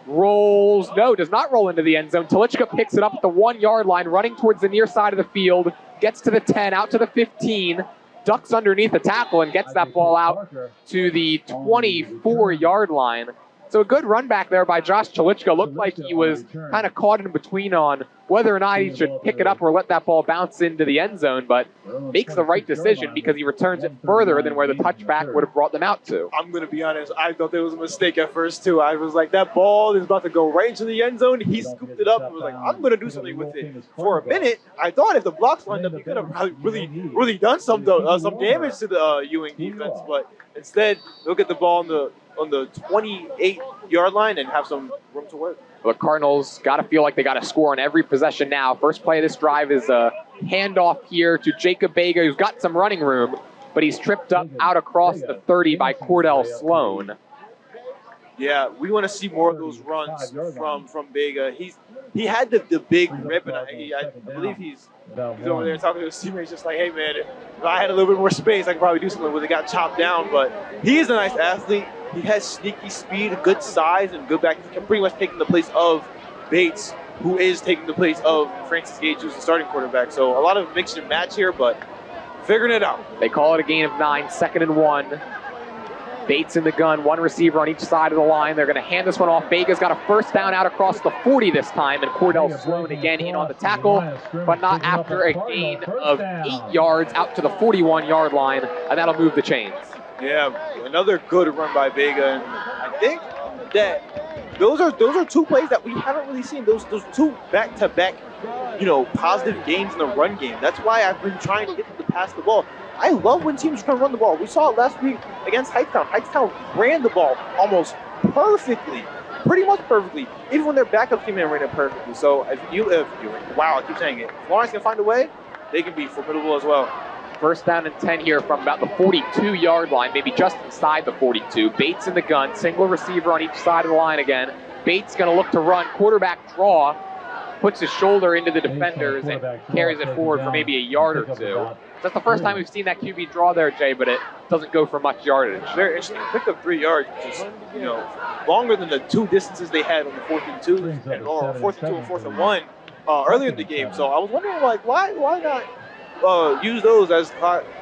rolls. No, does not roll into the end zone. Telichka picks it up at the 1-yard line, running towards the near side of the field. Gets to the 10, out to the 15. Ducks underneath the tackle and gets that ball out to the 24-yard line. So a good run back there by Josh Telichka. Looked like he was kind of caught in between on whether or not he should pick it up or let that ball bounce into the end zone, but makes the right decision because he returns it further than where the touchback would have brought them out to. I'm going to be honest, I thought there was a mistake at first too. I was like, that ball is about to go right into the end zone. He scooped it up and was like, I'm going to do something with it. For a minute, I thought if the blocks lined up, he could have really done some damage to the Ewing defense, but instead, they'll get the ball on the 28-yard line and have some room to work. The Cardinals got to feel like they got to score on every possession now. First play of this drive is a handoff here to Jacob Vega, who's got some running room, but he's tripped up out across the 30 by Cordell Sloan. Yeah, we want to see more of those runs from Vega. He had the big rip, and I believe he's over there talking to his teammates, just like, hey man, if I had a little bit more space, I could probably do something with it. Got chopped down, but he is a nice athlete. He has sneaky speed, good size, and good back. He can pretty much take the place of Bates, who is taking the place of Francis Gage, who's the starting quarterback. So a lot of mix and match here, but figuring it out. They call it a gain of 9, 2nd and 1. Bates in the gun, one receiver on each side of the line. They're going to hand this one off. Vega's got a first down out across the 40 this time, and Cordell Sloan again in on the tackle, but not after a gain of 8 yards out to the 41-yard line, and that'll move the chains. Yeah, another good run by Vega, and I think that those are 2 plays that we haven't really seen. Those 2 back-to-back, positive gains in the run game. That's why I've been trying to get them to pass the ball. I love when teams try to run the ball. We saw it last week against Hightstown. Hightstown ran the ball almost perfectly, pretty much perfectly, even when their backup team ran it perfectly. So if Lawrence can find a way, they can be formidable as well. First down and 10 here from about the 42-yard line, maybe just inside the 42. Bates in the gun, single receiver on each side of the line again. Bates going to look to run, quarterback draw, puts his shoulder into the defenders and carries it forward for maybe a yard or two. That's the first time we've seen that QB draw there, Jay, but it doesn't go for much yardage. Very interesting. Picked up 3 yards, which is, longer than the 2 distances they had on the 4th and 2, or 4th and 2 and 4th and 1 earlier in the game. So I was wondering, why not use those as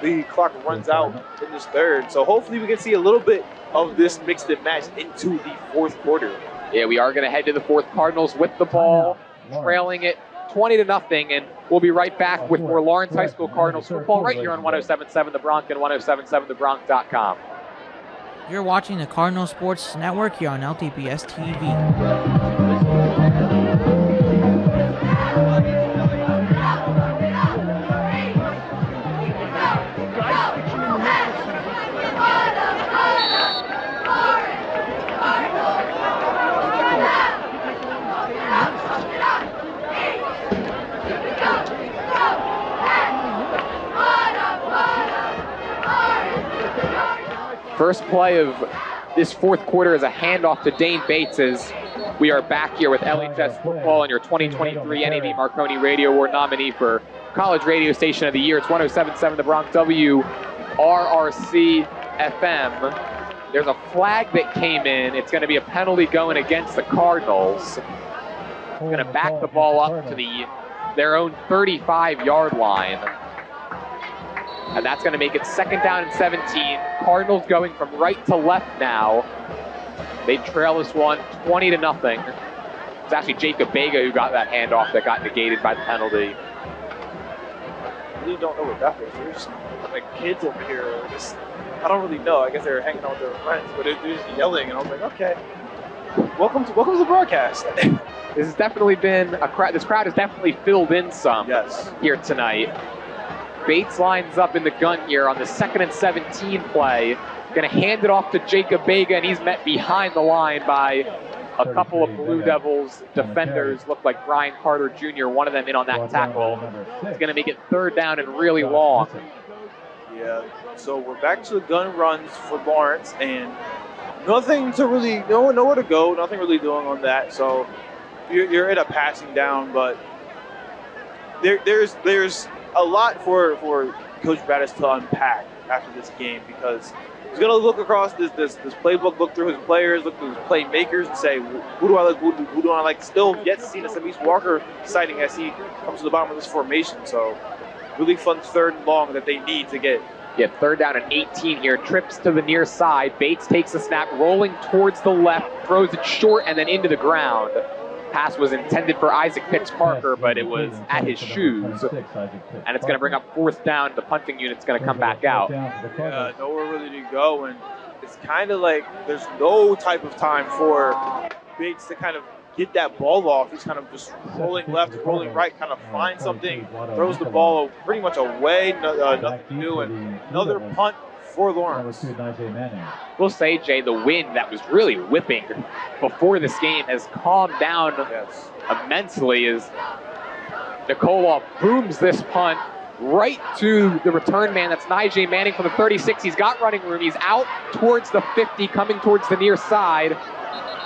the clock runs out in this third? So hopefully we can see a little bit of this mixed and matched into the 4th quarter. Yeah, we are going to head to the 4th. Cardinals with the ball, trailing it 20-0, and we'll be right back with more Lawrence High School Cardinals football right here on 107.7 The Bronx and 107.7thebronx.com. You're watching the Cardinal Sports Network here on LTBS TV. First play of this 4th quarter is a handoff to Dane Bates as we are back here with LHS football and your 2023 NAB Marconi Radio Award nominee for College Radio Station of the Year. It's 107.7 The Bronx WRRC FM. There's a flag that came in. It's going to be a penalty going against the Cardinals. It's going to back the ball up to their own 35-yard line. And that's going to make it 2nd down and 17. Cardinals going from right to left now. They trail this one 20-0. It's actually Jacob Bega who got that handoff that got negated by the penalty. I really don't know what that was. There's kids over here. I don't really know. I guess they're hanging out with their friends, but they're just yelling, and I was like, okay. Welcome to the broadcast. This has definitely been a crowd. This crowd has definitely filled in some here tonight. Bates lines up in the gun here on the 2nd and 17 play. Going to hand it off to Jacob Bega, and he's met behind the line by a couple of Blue Devils defenders. Look like Brian Carter Jr., one of them in on that tackle. It's going to make it 3rd down and really long. Yeah, so we're back to the gun runs for Lawrence, and nothing to really, nowhere to go, nothing really doing on that. So you're in a passing down, but there's a lot for Coach Radis to unpack after this game, because he's going to look across this playbook, look through his players, look through his playmakers, and say, who do I like? Who do I like? Still yet to see the East Walker sighting as he comes to the bottom of this formation. So really fun 3rd and long that they need to get. Yeah, 3rd down and 18 here. Trips to the near side. Bates takes the snap, rolling towards the left, throws it short and then into the ground. Pass was intended for Isaac Pitts Parker, but it was at his shoes. And it's going to bring up 4th down. The punting unit's going to come back out. Yeah, nowhere really to go. And it's kind of like there's no type of time for Bates to kind of get that ball off. He's kind of just rolling left, rolling right, kind of find something, throws the ball pretty much away, nothing to do. And another punt for Lawrence. We'll say, Jay, the wind that was really whipping before this game has calmed down immensely as Nicola booms this punt right to the return man. That's Nijay Manning from the 36. He's got running room. He's out towards the 50, coming towards the near side.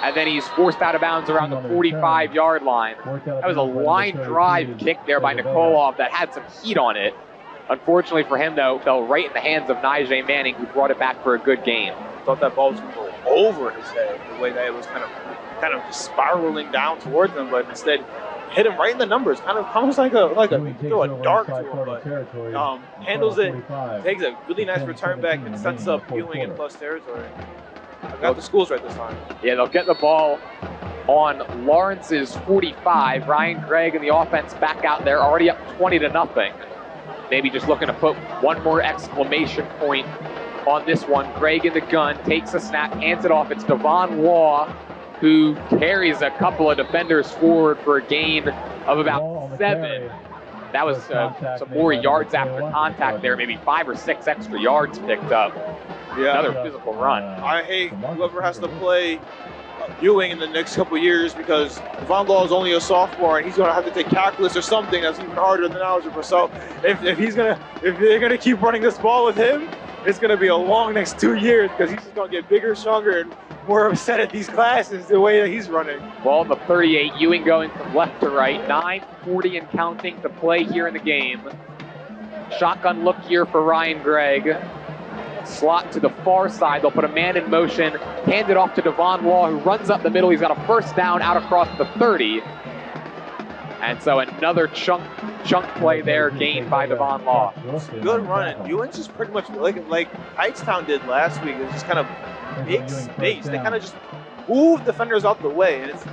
And then he's forced out of bounds around the 45-yard line. That was a line drive kick there by Nikolov that had some heat on it. Unfortunately for him, though, fell right in the hands of Nijay Manning, who brought it back for a good game. Thought that ball was going to go over his head, the way that it was kind of just spiraling down towards him, but instead hit him right in the numbers, kind of almost like a dart to him, but handles it, takes a really nice return back, and sets up Ewing in plus territory. I've got the schools right this time. Yeah, they'll get the ball on Lawrence's 45. Ryan Gregg and the offense back out there, already up 20-0. Maybe just looking to put one more exclamation point on this one. Gregg in the gun, takes a snap, hands it off. It's Devon Law, who carries a couple of defenders forward for a gain of about 7. That was some more yards after contact there, maybe 5 or 6 extra yards picked up. Yeah. Another physical run. I hate whoever has to play Ewing in the next couple of years, because Devon Law is only a sophomore and he's going to have to take calculus or something that's even harder than algebra. So if they're going to keep running this ball with him, it's going to be a long next 2 years, because he's just going to get bigger, stronger, and more upset at these classes the way that he's running. Ball on the 38, Ewing going from left to right. 9:40 and counting to play here in the game. Shotgun look here for Ryan Gregg. Slot to the far side. They'll put a man in motion. Hand it off to Devon Law, who runs up the middle. He's got a first down out across the 30. And so another chunk play there gained by Devon Law. Good run. Ewing's just pretty much like Hightstown did last week. It was just kind of big space. They kind of just move defenders out the way, and it's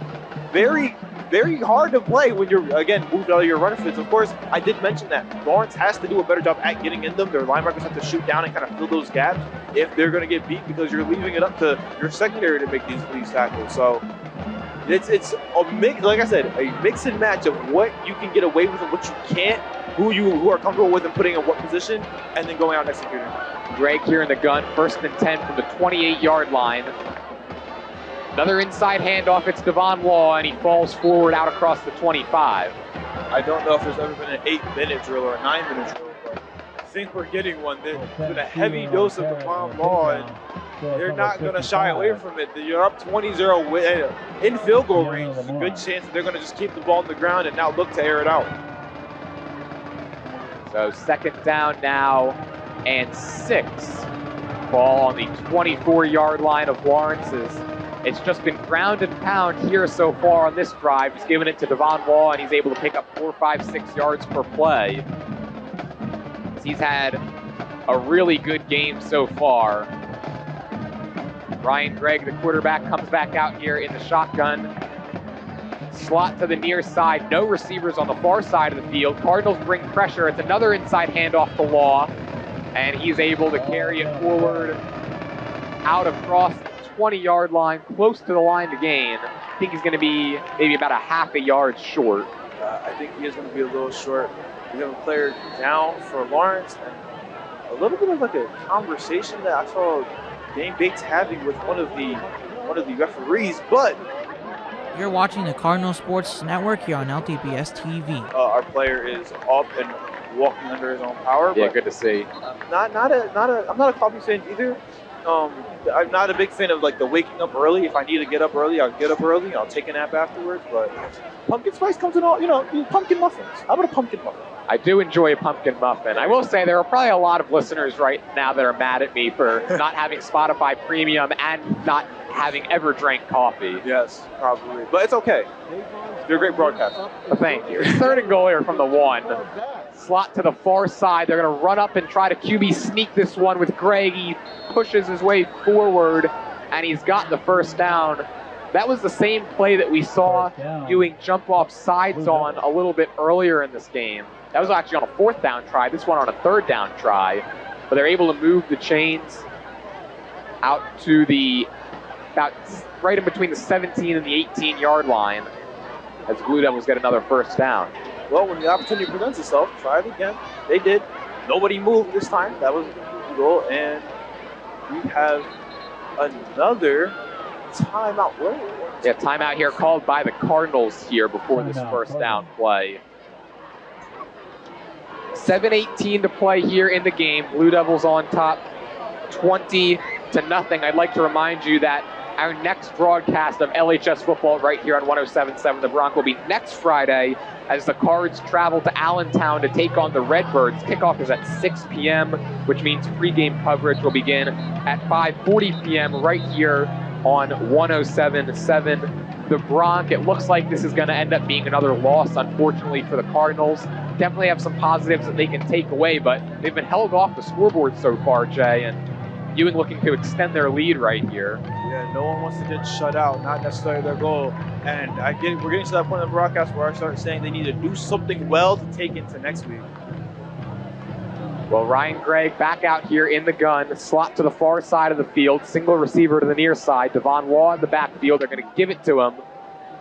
very, very hard to play when you're, again, moved out of your run fits. Of course, I did mention that Lawrence has to do a better job at getting in them. Their linebackers have to shoot down and kind of fill those gaps if they're going to get beat, because you're leaving it up to your secondary to make these tackles. So it's a mix, like I said, a mix and match of what you can get away with and what you can't, who are comfortable with and putting in what position, and then going out and executing. Gregg here in the gun, 1st and 10 from the 28-yard line. Another inside handoff, it's Devon Law, and he falls forward out across the 25. I don't know if there's ever been an 8-minute drill or a 9-minute drill, but I think we're getting one. There's been a heavy dose of Devon Law, and they're not going to shy away from it. You're up 20-0 in field goal range. There's a good chance that they're going to just keep the ball on the ground and now look to air it out. So 2nd down now and 6. Ball on the 24-yard line of Lawrence's. It's just been ground and pound here so far on this drive. He's given it to Devon Law, and he's able to pick up 4, 5, 6 yards per play. He's had a really good game so far. Ryan Gregg, the quarterback, comes back out here in the shotgun. Slot to the near side, no receivers on the far side of the field. Cardinals bring pressure. It's another inside handoff to Law, and he's able to carry it forward out across the 20-yard line, close to the line to gain. I think he's going to be maybe about a half a yard short. I think he is going to be a little short. We have a player down for Lawrence, and a little bit of like a conversation that I saw Dane Bates having with one of the referees, but You're watching the Cardinal Sports Network here on LTPS TV. Our player is up and walking under his own power. Yeah, but good to see. I'm not a coffee fan either. I'm not a big fan of like the waking up early. If I need to get up early, I'll get up early. I'll take a nap afterwards. But pumpkin spice comes in all, pumpkin muffins. How about a pumpkin muffin? I do enjoy a pumpkin muffin. I will say there are probably a lot of listeners right now that are mad at me for not having Spotify Premium and not having ever drank coffee. Yes, probably. But it's okay. You're a great broadcaster. Thank you. 3rd and goal here from the 1. Slot to the far side. They're going to run up and try to QB sneak this one with Gregg. He pushes his way forward, and he's got the first down. That was the same play that we saw Ewing jump off sides on a little bit earlier in this game. That was actually on a 4th down try. This one on a 3rd down try. But they're able to move the chains out to the about right in between the 17 and the 18-yard line as Blue Devils get another first down. Well, when the opportunity presents itself, try it again. They did. Nobody moved this time. That was the goal. And we have another timeout. Yeah, timeout here called by the Cardinals here before this first down play. 7:18 to play here in the game. Blue Devils on top, 20-0. I'd like to remind you that our next broadcast of LHS football right here on 107.7 The Bronc will be next Friday as the Cards travel to Allentown to take on the Redbirds. Kickoff is at 6 p.m., which means pregame coverage will begin at 5:40 p.m. right here on 107.7 The Bronc. It looks like this is going to end up being another loss, unfortunately, for the Cardinals. Definitely have some positives that they can take away, but they've been held off the scoreboard so far, Jay, and Ewing looking to extend their lead right here. Yeah, no one wants to get shut out, not necessarily their goal. And we're getting to that point in the broadcast where I start saying they need to do something well to take into next week. Well, Ryan Gregg back out here in the gun, slot to the far side of the field, single receiver to the near side. Devon Law in the backfield, they're going to give it to him,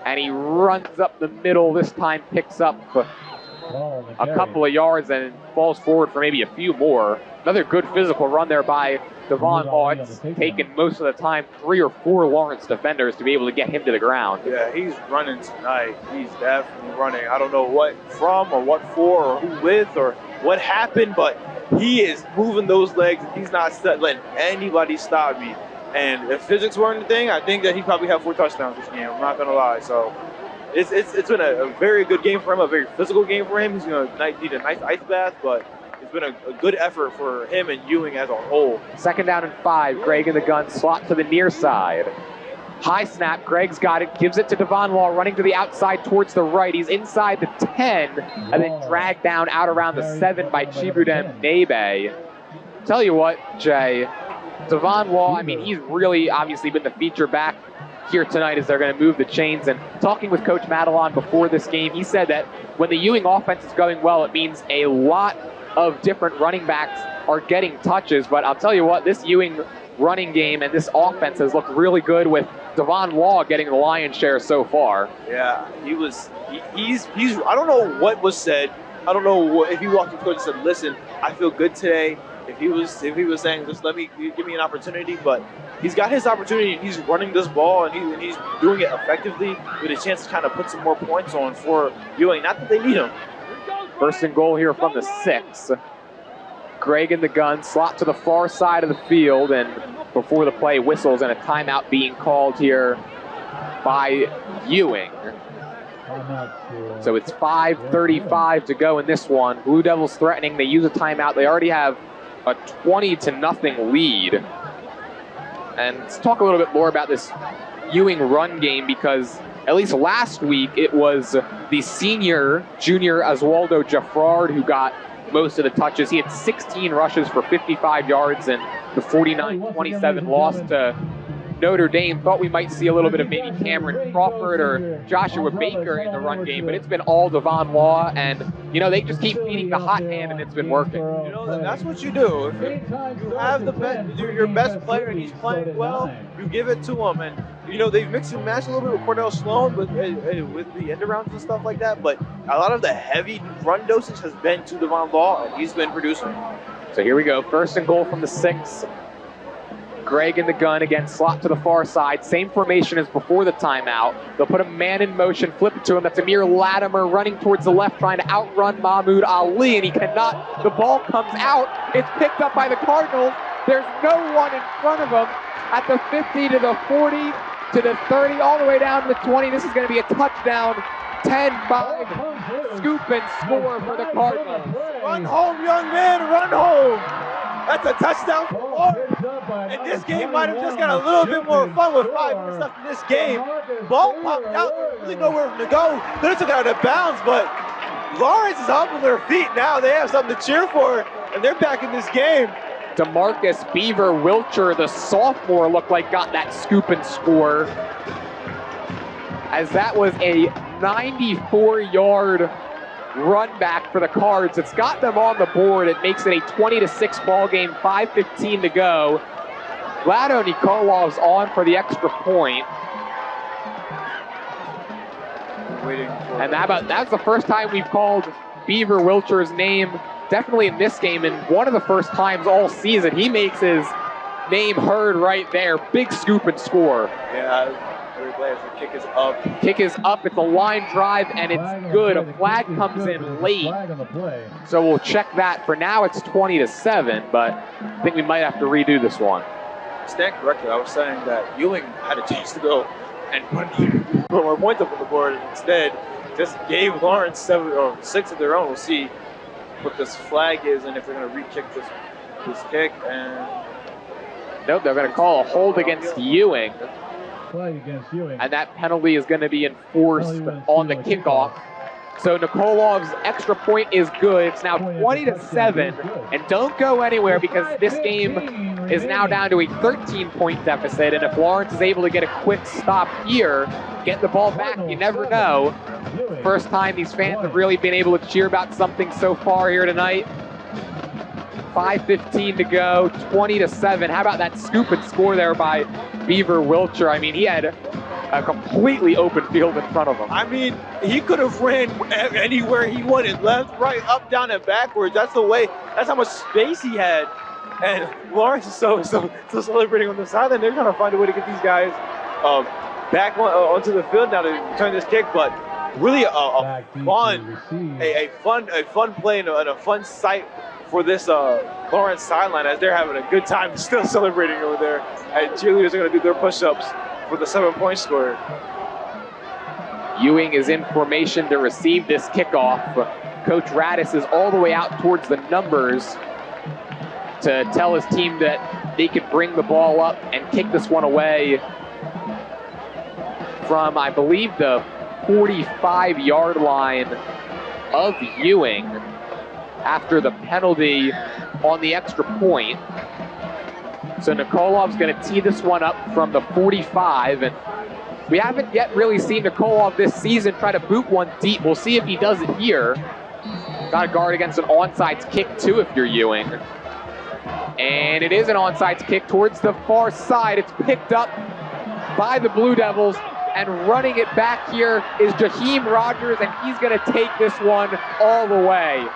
and he runs up the middle, this time picks up a couple of yards and falls forward for maybe a few more. Another good physical run there by Devon Law. It's taken most of the time 3 or 4 Lawrence defenders to be able to get him to the ground. Yeah, he's running tonight. He's definitely running. I don't know what from or what for or who with or what happened, but he is moving those legs. He's not letting anybody stop me. And if physics weren't the thing, I think that he probably had 4 touchdowns this game. I'm not going to lie. So it's been a very good game for him, a very physical game for him. He's going to need a nice ice bath, but it's been a good effort for him and Ewing as a whole. 2nd down and 5. Greg in the gun, slot to the near side. High snap, Greg's got it, gives it to Devon Law, running to the outside towards the right. He's inside the 10, and then dragged down out around the 7 by Chibudem Nebe. Tell you what, Jay, Devon Law, I mean, he's really obviously been the feature back here tonight as they're going to move the chains. And talking with Coach Madelon before this game, he said that when the Ewing offense is going well, it means a lot of different running backs are getting touches. But I'll tell you what, this Ewing running game and this offense has looked really good with Devon Law getting the lion's share so far. Yeah, he's I don't know what was said. I don't know if he walked to the coach and said, listen, I feel good today. If he was saying, just give me an opportunity, but he's got his opportunity and he's running this ball and he's doing it effectively with a chance to kind of put some more points on for Ewing. Not that they need him. 1st and goal here from the 6. Greg in the gun, slot to the far side of the field, and before the play whistles and a timeout being called here by Ewing. So it's 5:35 to go in this one. Blue Devils threatening. They use a timeout. They already have a 20-0 lead. And let's talk a little bit more about this Ewing run game, because at least last week it was the junior Oswaldo Jaffrard who got most of the touches. He had 16 rushes for 55 yards and the 49-27 loss to Notre Dame. Thought we might see a little bit of maybe Cameron Crawford or Joshua Baker in the run game, but it's been all Devon Law, and they just keep feeding the hot hand, and it's been working. That's what you do. If you have your best player and he's playing well, you give it to him. And they've mixed and matched a little bit with Cordell Sloan with the end arounds and stuff like that, but a lot of the heavy run dosage has been to Devon Law, and he's been producing. So here we go, 1st and goal from the 6. Greg in the gun again, slot to the far side. Same formation as before the timeout. They'll put a man in motion, flip it to him. That's Amir Latimer running towards the left, trying to outrun Mahmoud Ali, and he cannot. The ball comes out. It's picked up by the Cardinals. There's no one in front of him at the 50 to the 40 to the 30, all the way down to the 20. This is going to be a touchdown. 10-5 scoop and score for the Cardinals. Run home, young man, run home. That's a touchdown for Lawrence. And this game might have just got a little bit more fun with 5 minutes left in this game. Ball popped out, really nowhere to go. They took it out of bounds, but Lawrence is up on their feet now. They have something to cheer for, and they're back in this game. DeMarcus Beaver Wilcher, the sophomore, looked like got that scoop and score, as that was a 94-yard run back for the Cards. It's got them on the board. It makes it a 20-6 ball game, 5:15 to go. Vlado Nikolov's on for the extra point. And that's the first time we've called Beaver Wilcher's name, definitely in this game, and one of the first times all season. He makes his name heard right there. Big scoop and score. Yeah. The kick is up. Kick is up. It's a line drive, and it's good. A flag comes in late, so we'll check that. For now, it's 20-7, but I think we might have to redo this one. Stand corrected. I was saying that Ewing had a chance to go and put more points up on the board, and instead just gave Lawrence 7 or 6 of their own. We'll see what this flag is and if they're going to re-kick this kick. And nope, they're going to call a hold against Ewing. Against Ewing. And that penalty is going to be enforced on the kickoff. So Nikolov's extra point is good. It's now 20-7. And don't go anywhere, because this game is now down to a 13-point deficit. And if Lawrence is able to get a quick stop here, get the ball back, you never know. First time these fans have really been able to cheer about something so far here tonight. 5:15 to go, 20-7. How about that scoop and score there by Beaver Wilcher? I mean, he had a completely open field in front of him. I mean, he could have ran anywhere he wanted, left, right, up, down, and backwards. That's how much space he had. And Lawrence is so celebrating on the sideline. They're trying to find a way to get these guys back onto the field now to return this kick. But really a fun play and a fun sight for this Lawrence sideline as they're having a good time still celebrating over there. And cheerleaders are going to do their push-ups for the 7-point score. Ewing is in formation to receive this kickoff. Coach Radis is all the way out towards the numbers to tell his team that they could bring the ball up and kick this one away from, I believe, the 45-yard line of Ewing after the penalty on the extra point. So Nikolov's going to tee this one up from the 45, and we haven't yet really seen Nikolov this season try to boot one deep. We'll see if he does it here. Got to guard against an onside kick too if you're Ewing. And it is an onside kick towards the far side. It's picked up by the Blue Devils, and running it back here is Jaheim Rogers, and he's going to take this one all the way.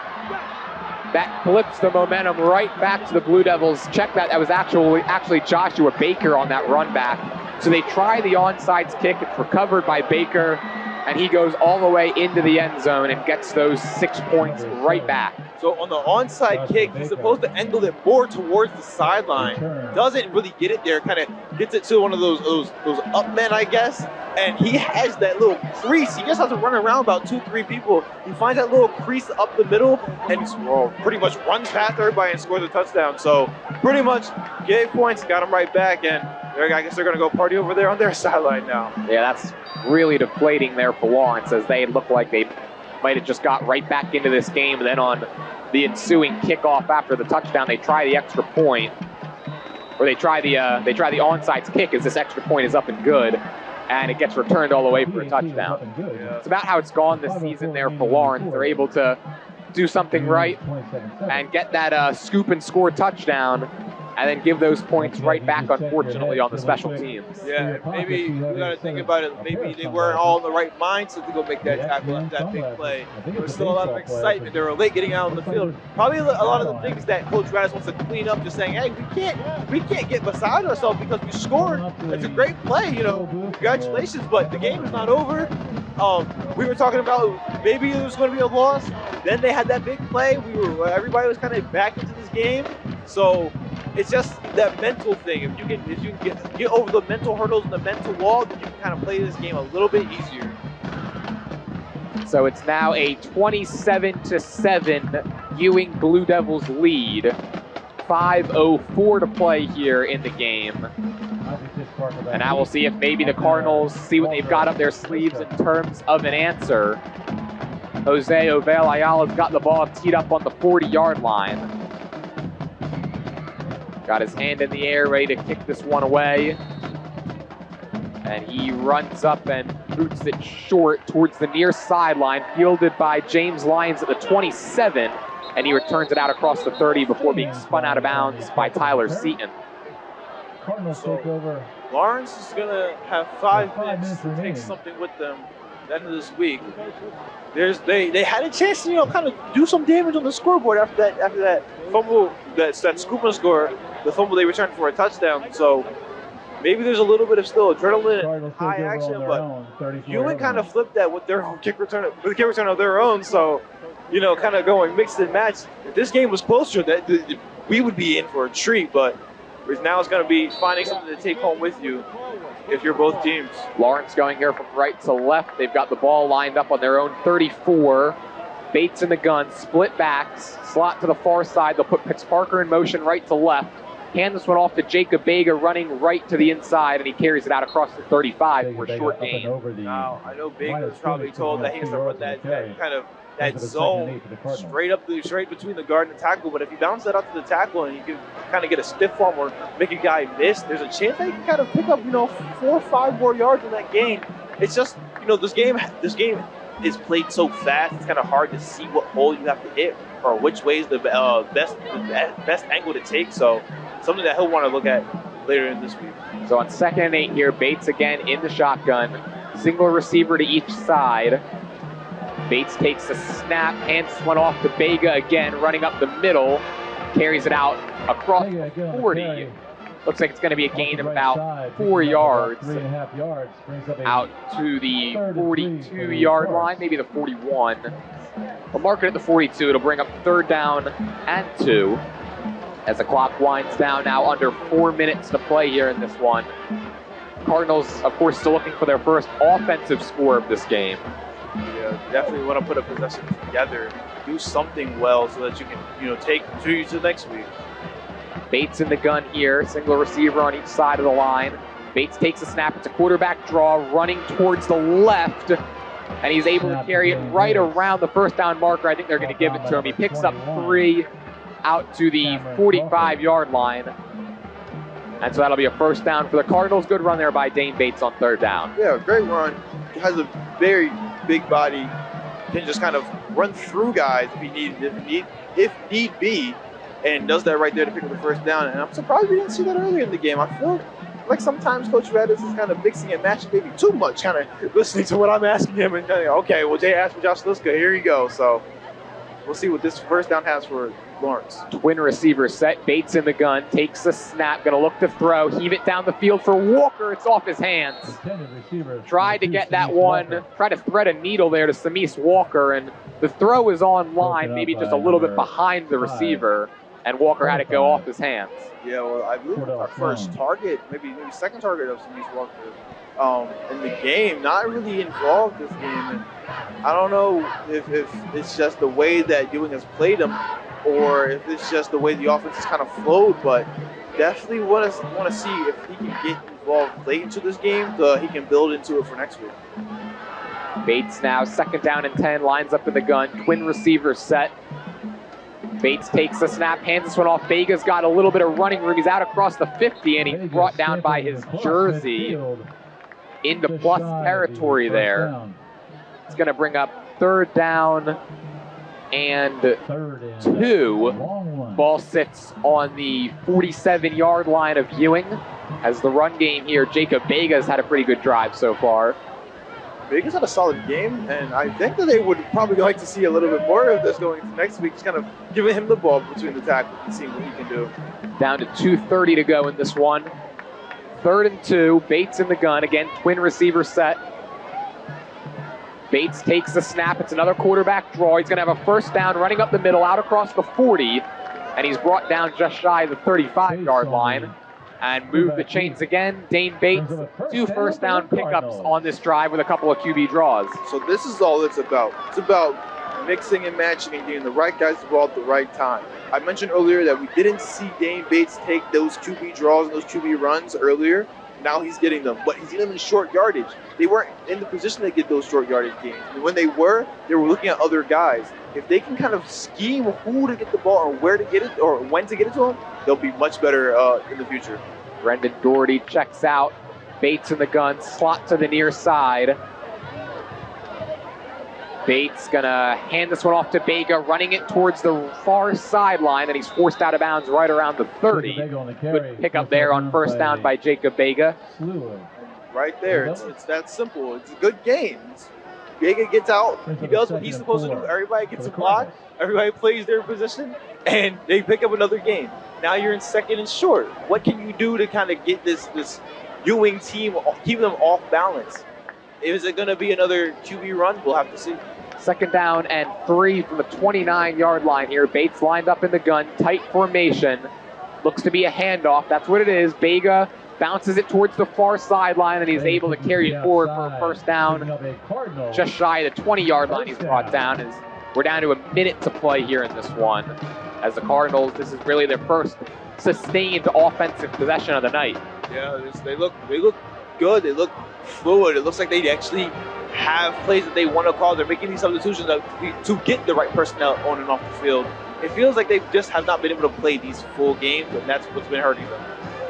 That flips the momentum right back to the Blue Devils. Check that. That was actually Joshua Baker on that run back. So they try the onside kick. It's recovered by Baker, and he goes all the way into the end zone and gets those 6 points right back. So on the onside kick, he's supposed to angle it more towards the sideline. Doesn't really get it there. Kind of gets it to one of those up men, I guess. And he has that little crease. He just has to run around about 2-3 people. He finds that little crease up the middle and pretty much runs past everybody and scores a touchdown. So pretty much gave points, got him right back, and I guess they're going to go party over there on their sideline now. Yeah, that's really deflating there for Lawrence, as they look like they might have just got right back into this game. And then on the ensuing kickoff after the touchdown, they try the extra point, or they try the onside kick as this extra point is up and good, and it gets returned all the way for a touchdown. It's about how it's gone this season there for Lawrence. They're able to do something right and get that scoop and score touchdown, and then give those points right back, unfortunately, on the special teams. Yeah, maybe we got to think about it. Maybe they weren't all in the right mindset to go make that tackle after that big play. There was still a lot of excitement. They were late getting out on the field. Probably a lot of the things that Coach Radis wants to clean up, just saying, hey, we can't get beside ourselves because we scored. It's a great play, congratulations, but the game is not over. We were talking about maybe it was going to be a loss. Then they had that big play. Everybody was kind of back into this game. So it's just that mental thing. If you can get over the mental hurdles and the mental wall, then you can kind of play this game a little bit easier. So it's now a 27-7 Ewing Blue Devils lead. 5:04 to play here in the game. And now we'll see if maybe the Cardinals see what they've got up their sleeves in terms of an answer. Jose Ovel Ayala's got the ball teed up on the 40-yard line. Got his hand in the air, ready to kick this one away. And he runs up and boots it short towards the near sideline, fielded by James Lyons at the 27, and he returns it out across the 30 before being spun out of bounds by Tyler Seaton. So Lawrence is going to have 5 minutes to take something with them at the end of this week. They had a chance to kind of do some damage on the scoreboard after that fumble, that scoop and score, the fumble they returned for a touchdown. So maybe there's a little bit of still adrenaline and high action, but Ewing kind of flipped that with their own kick return of their own. So kind of going mixed and match. If this game was closer, that we would be in for a treat, but now it's going to be finding something to take home with you if you're both teams. Lawrence going here from right to left. They've got the ball lined up on their own 34. Bates in the gun, split backs, slot to the far side. They'll put Pitts Parker in motion right to left. Hand this one off to Jacob Vega, running right to the inside, and he carries it out across the 35 for a short gain. Now, I know Vega was probably told that he has to run that zone straight between the guard and the tackle, but if you bounce that out to the tackle and you can kind of get a stiff arm or make a guy miss, there's a chance that you can kind of pick up 4 or 5 more yards in that game. It's just this game is played so fast, it's kind of hard to see what hole you have to hit or which way is the best angle to take. So something that he'll want to look at later in this week. So on 2nd and 8 here, Bates again in the shotgun. Single receiver to each side. Bates takes a snap, hands one off to Vega again, running up the middle. Carries it out across the 40. Looks like it's going to be a gain of about 4 yards. 3.5 yards. Out to the 42-yard line, maybe the 41. We'll mark it at the 42. It'll bring up 3rd down and 2. As the clock winds down now, under 4 minutes to play here in this one. Cardinals, of course, still looking for their first offensive score of this game. Yeah, definitely want to put a possession together, do something well so that you can, take you to next week. Bates in the gun here, single receiver on each side of the line. Bates takes a snap, it's a quarterback draw, running towards the left, and he's able to carry it right around the 1st down marker. I think they're going to give it to him. He picks up 3 out to the 45-yard line. And so that'll be a 1st down for the Cardinals. Good run there by Dane Bates on 3rd down. Yeah, great run. He has a very big body, can just kind of run through guys if need be, and does that right there to pick up the 1st down. And I'm surprised we didn't see that earlier in the game. I feel like sometimes Coach Radis is kind of mixing and matching maybe too much, kind of listening to what I'm asking him and kind of, okay, well, Jay asked for Josh Liska, here you go. So we'll see what this 1st down has for Lawrence. Twin receiver set, Bates in the gun, takes a snap, gonna look to throw, heave it down the field for Walker, it's off his hands. Tried to get that one, try to thread a needle there to Samis Walker, and the throw is on line, maybe just a little bit behind the receiver, and Walker had it go off his hands. Yeah, well, I believe it was our first target, maybe 2nd target of Samis Walker in the game, not really involved this game. And I don't know if it's just the way that Ewing has played him, or if it's just the way the offense has kind of flowed, but definitely want to see if he can get involved late into this game so he can build into it for next week. Bates now 2nd down and 10, lines up in the gun, twin receiver set. Bates takes the snap, hands this one off. Vega's got a little bit of running room. He's out across the 50, and he's brought down by his jersey into plus territory there. It's going to bring up 3rd down and 2. Ball sits on the 47-yard line of Ewing. As the run game here, Jacob Vega's had a pretty good drive so far. Vega's had a solid game, and I think that they would probably like to see a little bit more of this going into next week, just kind of giving him the ball between the tackles and seeing what he can do. Down to 2:30 to go in this one. 3rd and 2, Bates in the gun, again, twin receiver set. Bates takes the snap, it's another quarterback draw. He's gonna have a 1st down, running up the middle, out across the 40, and he's brought down just shy of the 35-yard line. And move the chains again. Dane Bates, 2 1st down pickups on this drive with a couple of QB draws. So this is all it's about. It's about mixing and matching and getting the right guys the ball at the right time. I mentioned earlier that we didn't see Dane Bates take those QB draws and those QB runs earlier. Now he's getting them, but he's getting them in short yardage. They weren't in the position to get those short yardage gains. And when they were looking at other guys. If they can kind of scheme who to get the ball or where to get it or when to get it to them, they'll be much better in the future. Brendan Doherty checks out. Bates in the gun, slot to the near side. Bates gonna hand this one off to Vega, running it towards the far sideline, and he's forced out of bounds right around the 30. Good pick up there on 1st down by Jacob Vega. Right there, it's that simple. It's a good game. Vega gets out, he does what he's supposed to do. Everybody gets a block, everybody plays their position, and they pick up another game. Now you're in 2nd and short. What can you do to kind of get this Ewing team, keep them off balance? Is it going to be another QB run? We'll have to see. 2nd down and 3 from the 29-yard line here. Bates lined up in the gun, tight formation. Looks to be a handoff. That's what it is. Vega bounces it towards the far sideline, and he's able to carry it forward for a 1st down. Just shy of the 20-yard line he's brought down. As we're down to a minute to play here in this one. As the Cardinals, this is really their first sustained offensive possession of the night. Yeah, they look good. They look fluid. It looks like they actually have plays that they want to call. They're making these substitutions to get the right personnel on and off the field. It feels like they just have not been able to play these full games, and that's what's been hurting them.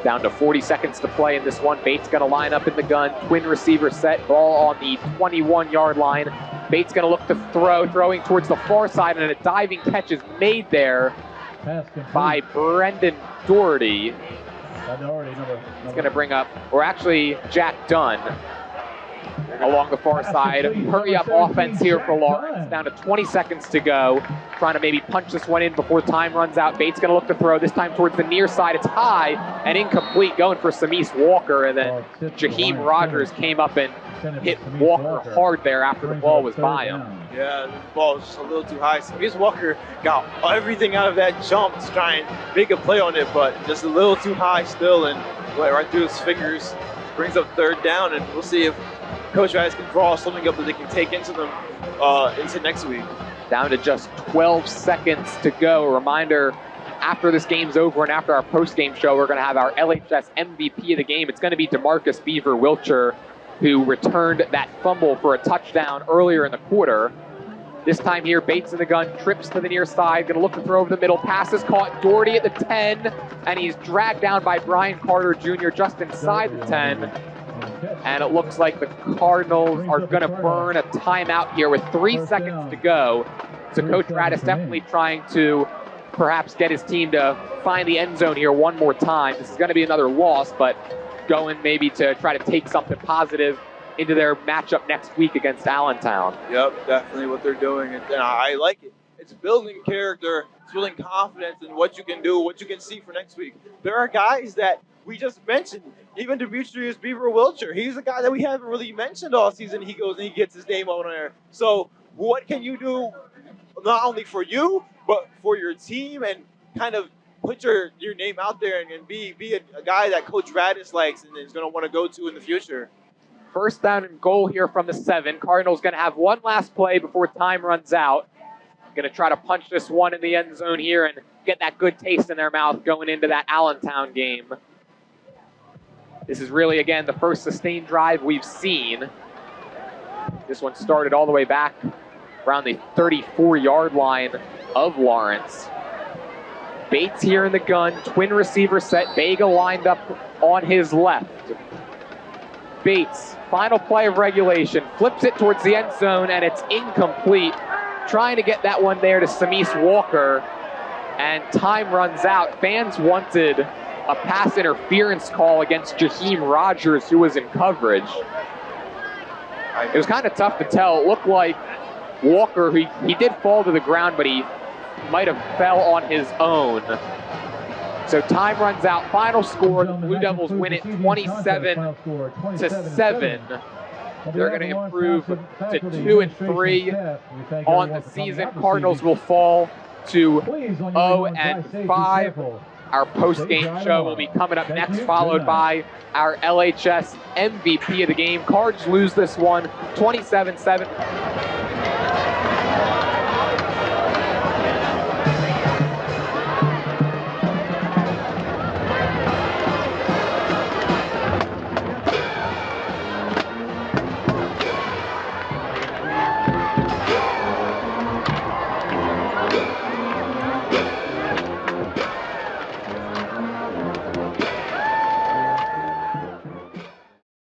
Down to 40 seconds to play in this one. Bates going to line up in the gun. Twin receiver set. Ball on the 21-yard line. Bates going to look to throwing towards the far side, and a diving catch is made there by Brendan Doherty. It's going to bring up, or actually Jack Dunn along the far side. Hurry up offense here for Lawrence. Down to 20 seconds to go. Trying to maybe punch this one in before time runs out. Bates going to look to throw, this time towards the near side. It's high and incomplete, going for Samis Walker. And then Jaheim Rogers came up and hit Walker hard there after the ball was by him. Yeah, the ball was just a little too high. Samis Walker got everything out of that jump to try and make a play on it, but just a little too high still, and went right through his fingers. Brings up third down, and we'll see if Coach Rice can draw something up that they can take into them into next week. Down to just 12 seconds to go. A reminder, after this game's over and after our post-game show, we're going to have our LHS MVP of the game. It's going to be DeMarcus Beaver Wilcher, who returned that fumble for a touchdown earlier in the quarter. This time here, Bates in the gun, trips to the near side, going to look to throw over the middle. Pass is caught, Doherty at the 10, and he's dragged down by Brian Carter Jr. just inside the 10. And it looks like the Cardinals are going to burn a timeout here with 3 seconds to go. So Coach Radis definitely trying to perhaps get his team to find the end zone here one more time. This is going to be another loss, but going maybe to try to take something positive into their matchup next week against Allentown. Yep, definitely what they're doing, and I like it. It's building character, it's building confidence in what you can do, what you can see for next week. There are guys that we just mentioned, even Demetrius Beaver Wilcher. He's a guy that we haven't really mentioned all season. He goes and he gets his name on there. So what can you do not only for you, but for your team, and kind of put your name out there and be a guy that Coach Radis likes and is going to want to go to in the future. First down and goal here from the 7. Cardinals going to have one last play before time runs out. Going to try to punch this one in the end zone here and get that good taste in their mouth going into that Allentown game. This is really, again, the first sustained drive we've seen. This one started all the way back around the 34-yard line of Lawrence. Bates here in the gun, twin receiver set, Vega lined up on his left. Bates, final play of regulation, flips it towards the end zone, and it's incomplete. Trying to get that one there to Samis Walker, and time runs out. Fans wanted a pass interference call against Jaheim Rogers, who was in coverage. It was kind of tough to tell. It looked like Walker, he did fall to the ground, but he might have fell on his own. So time runs out. Final score, the Blue Devils win it 27-7. They're going to improve to 2-3 on the season. Cardinals will fall to 0-5. Our post-game show will be coming up next, followed by our LHS MVP of the game. Cards lose this one 27-7.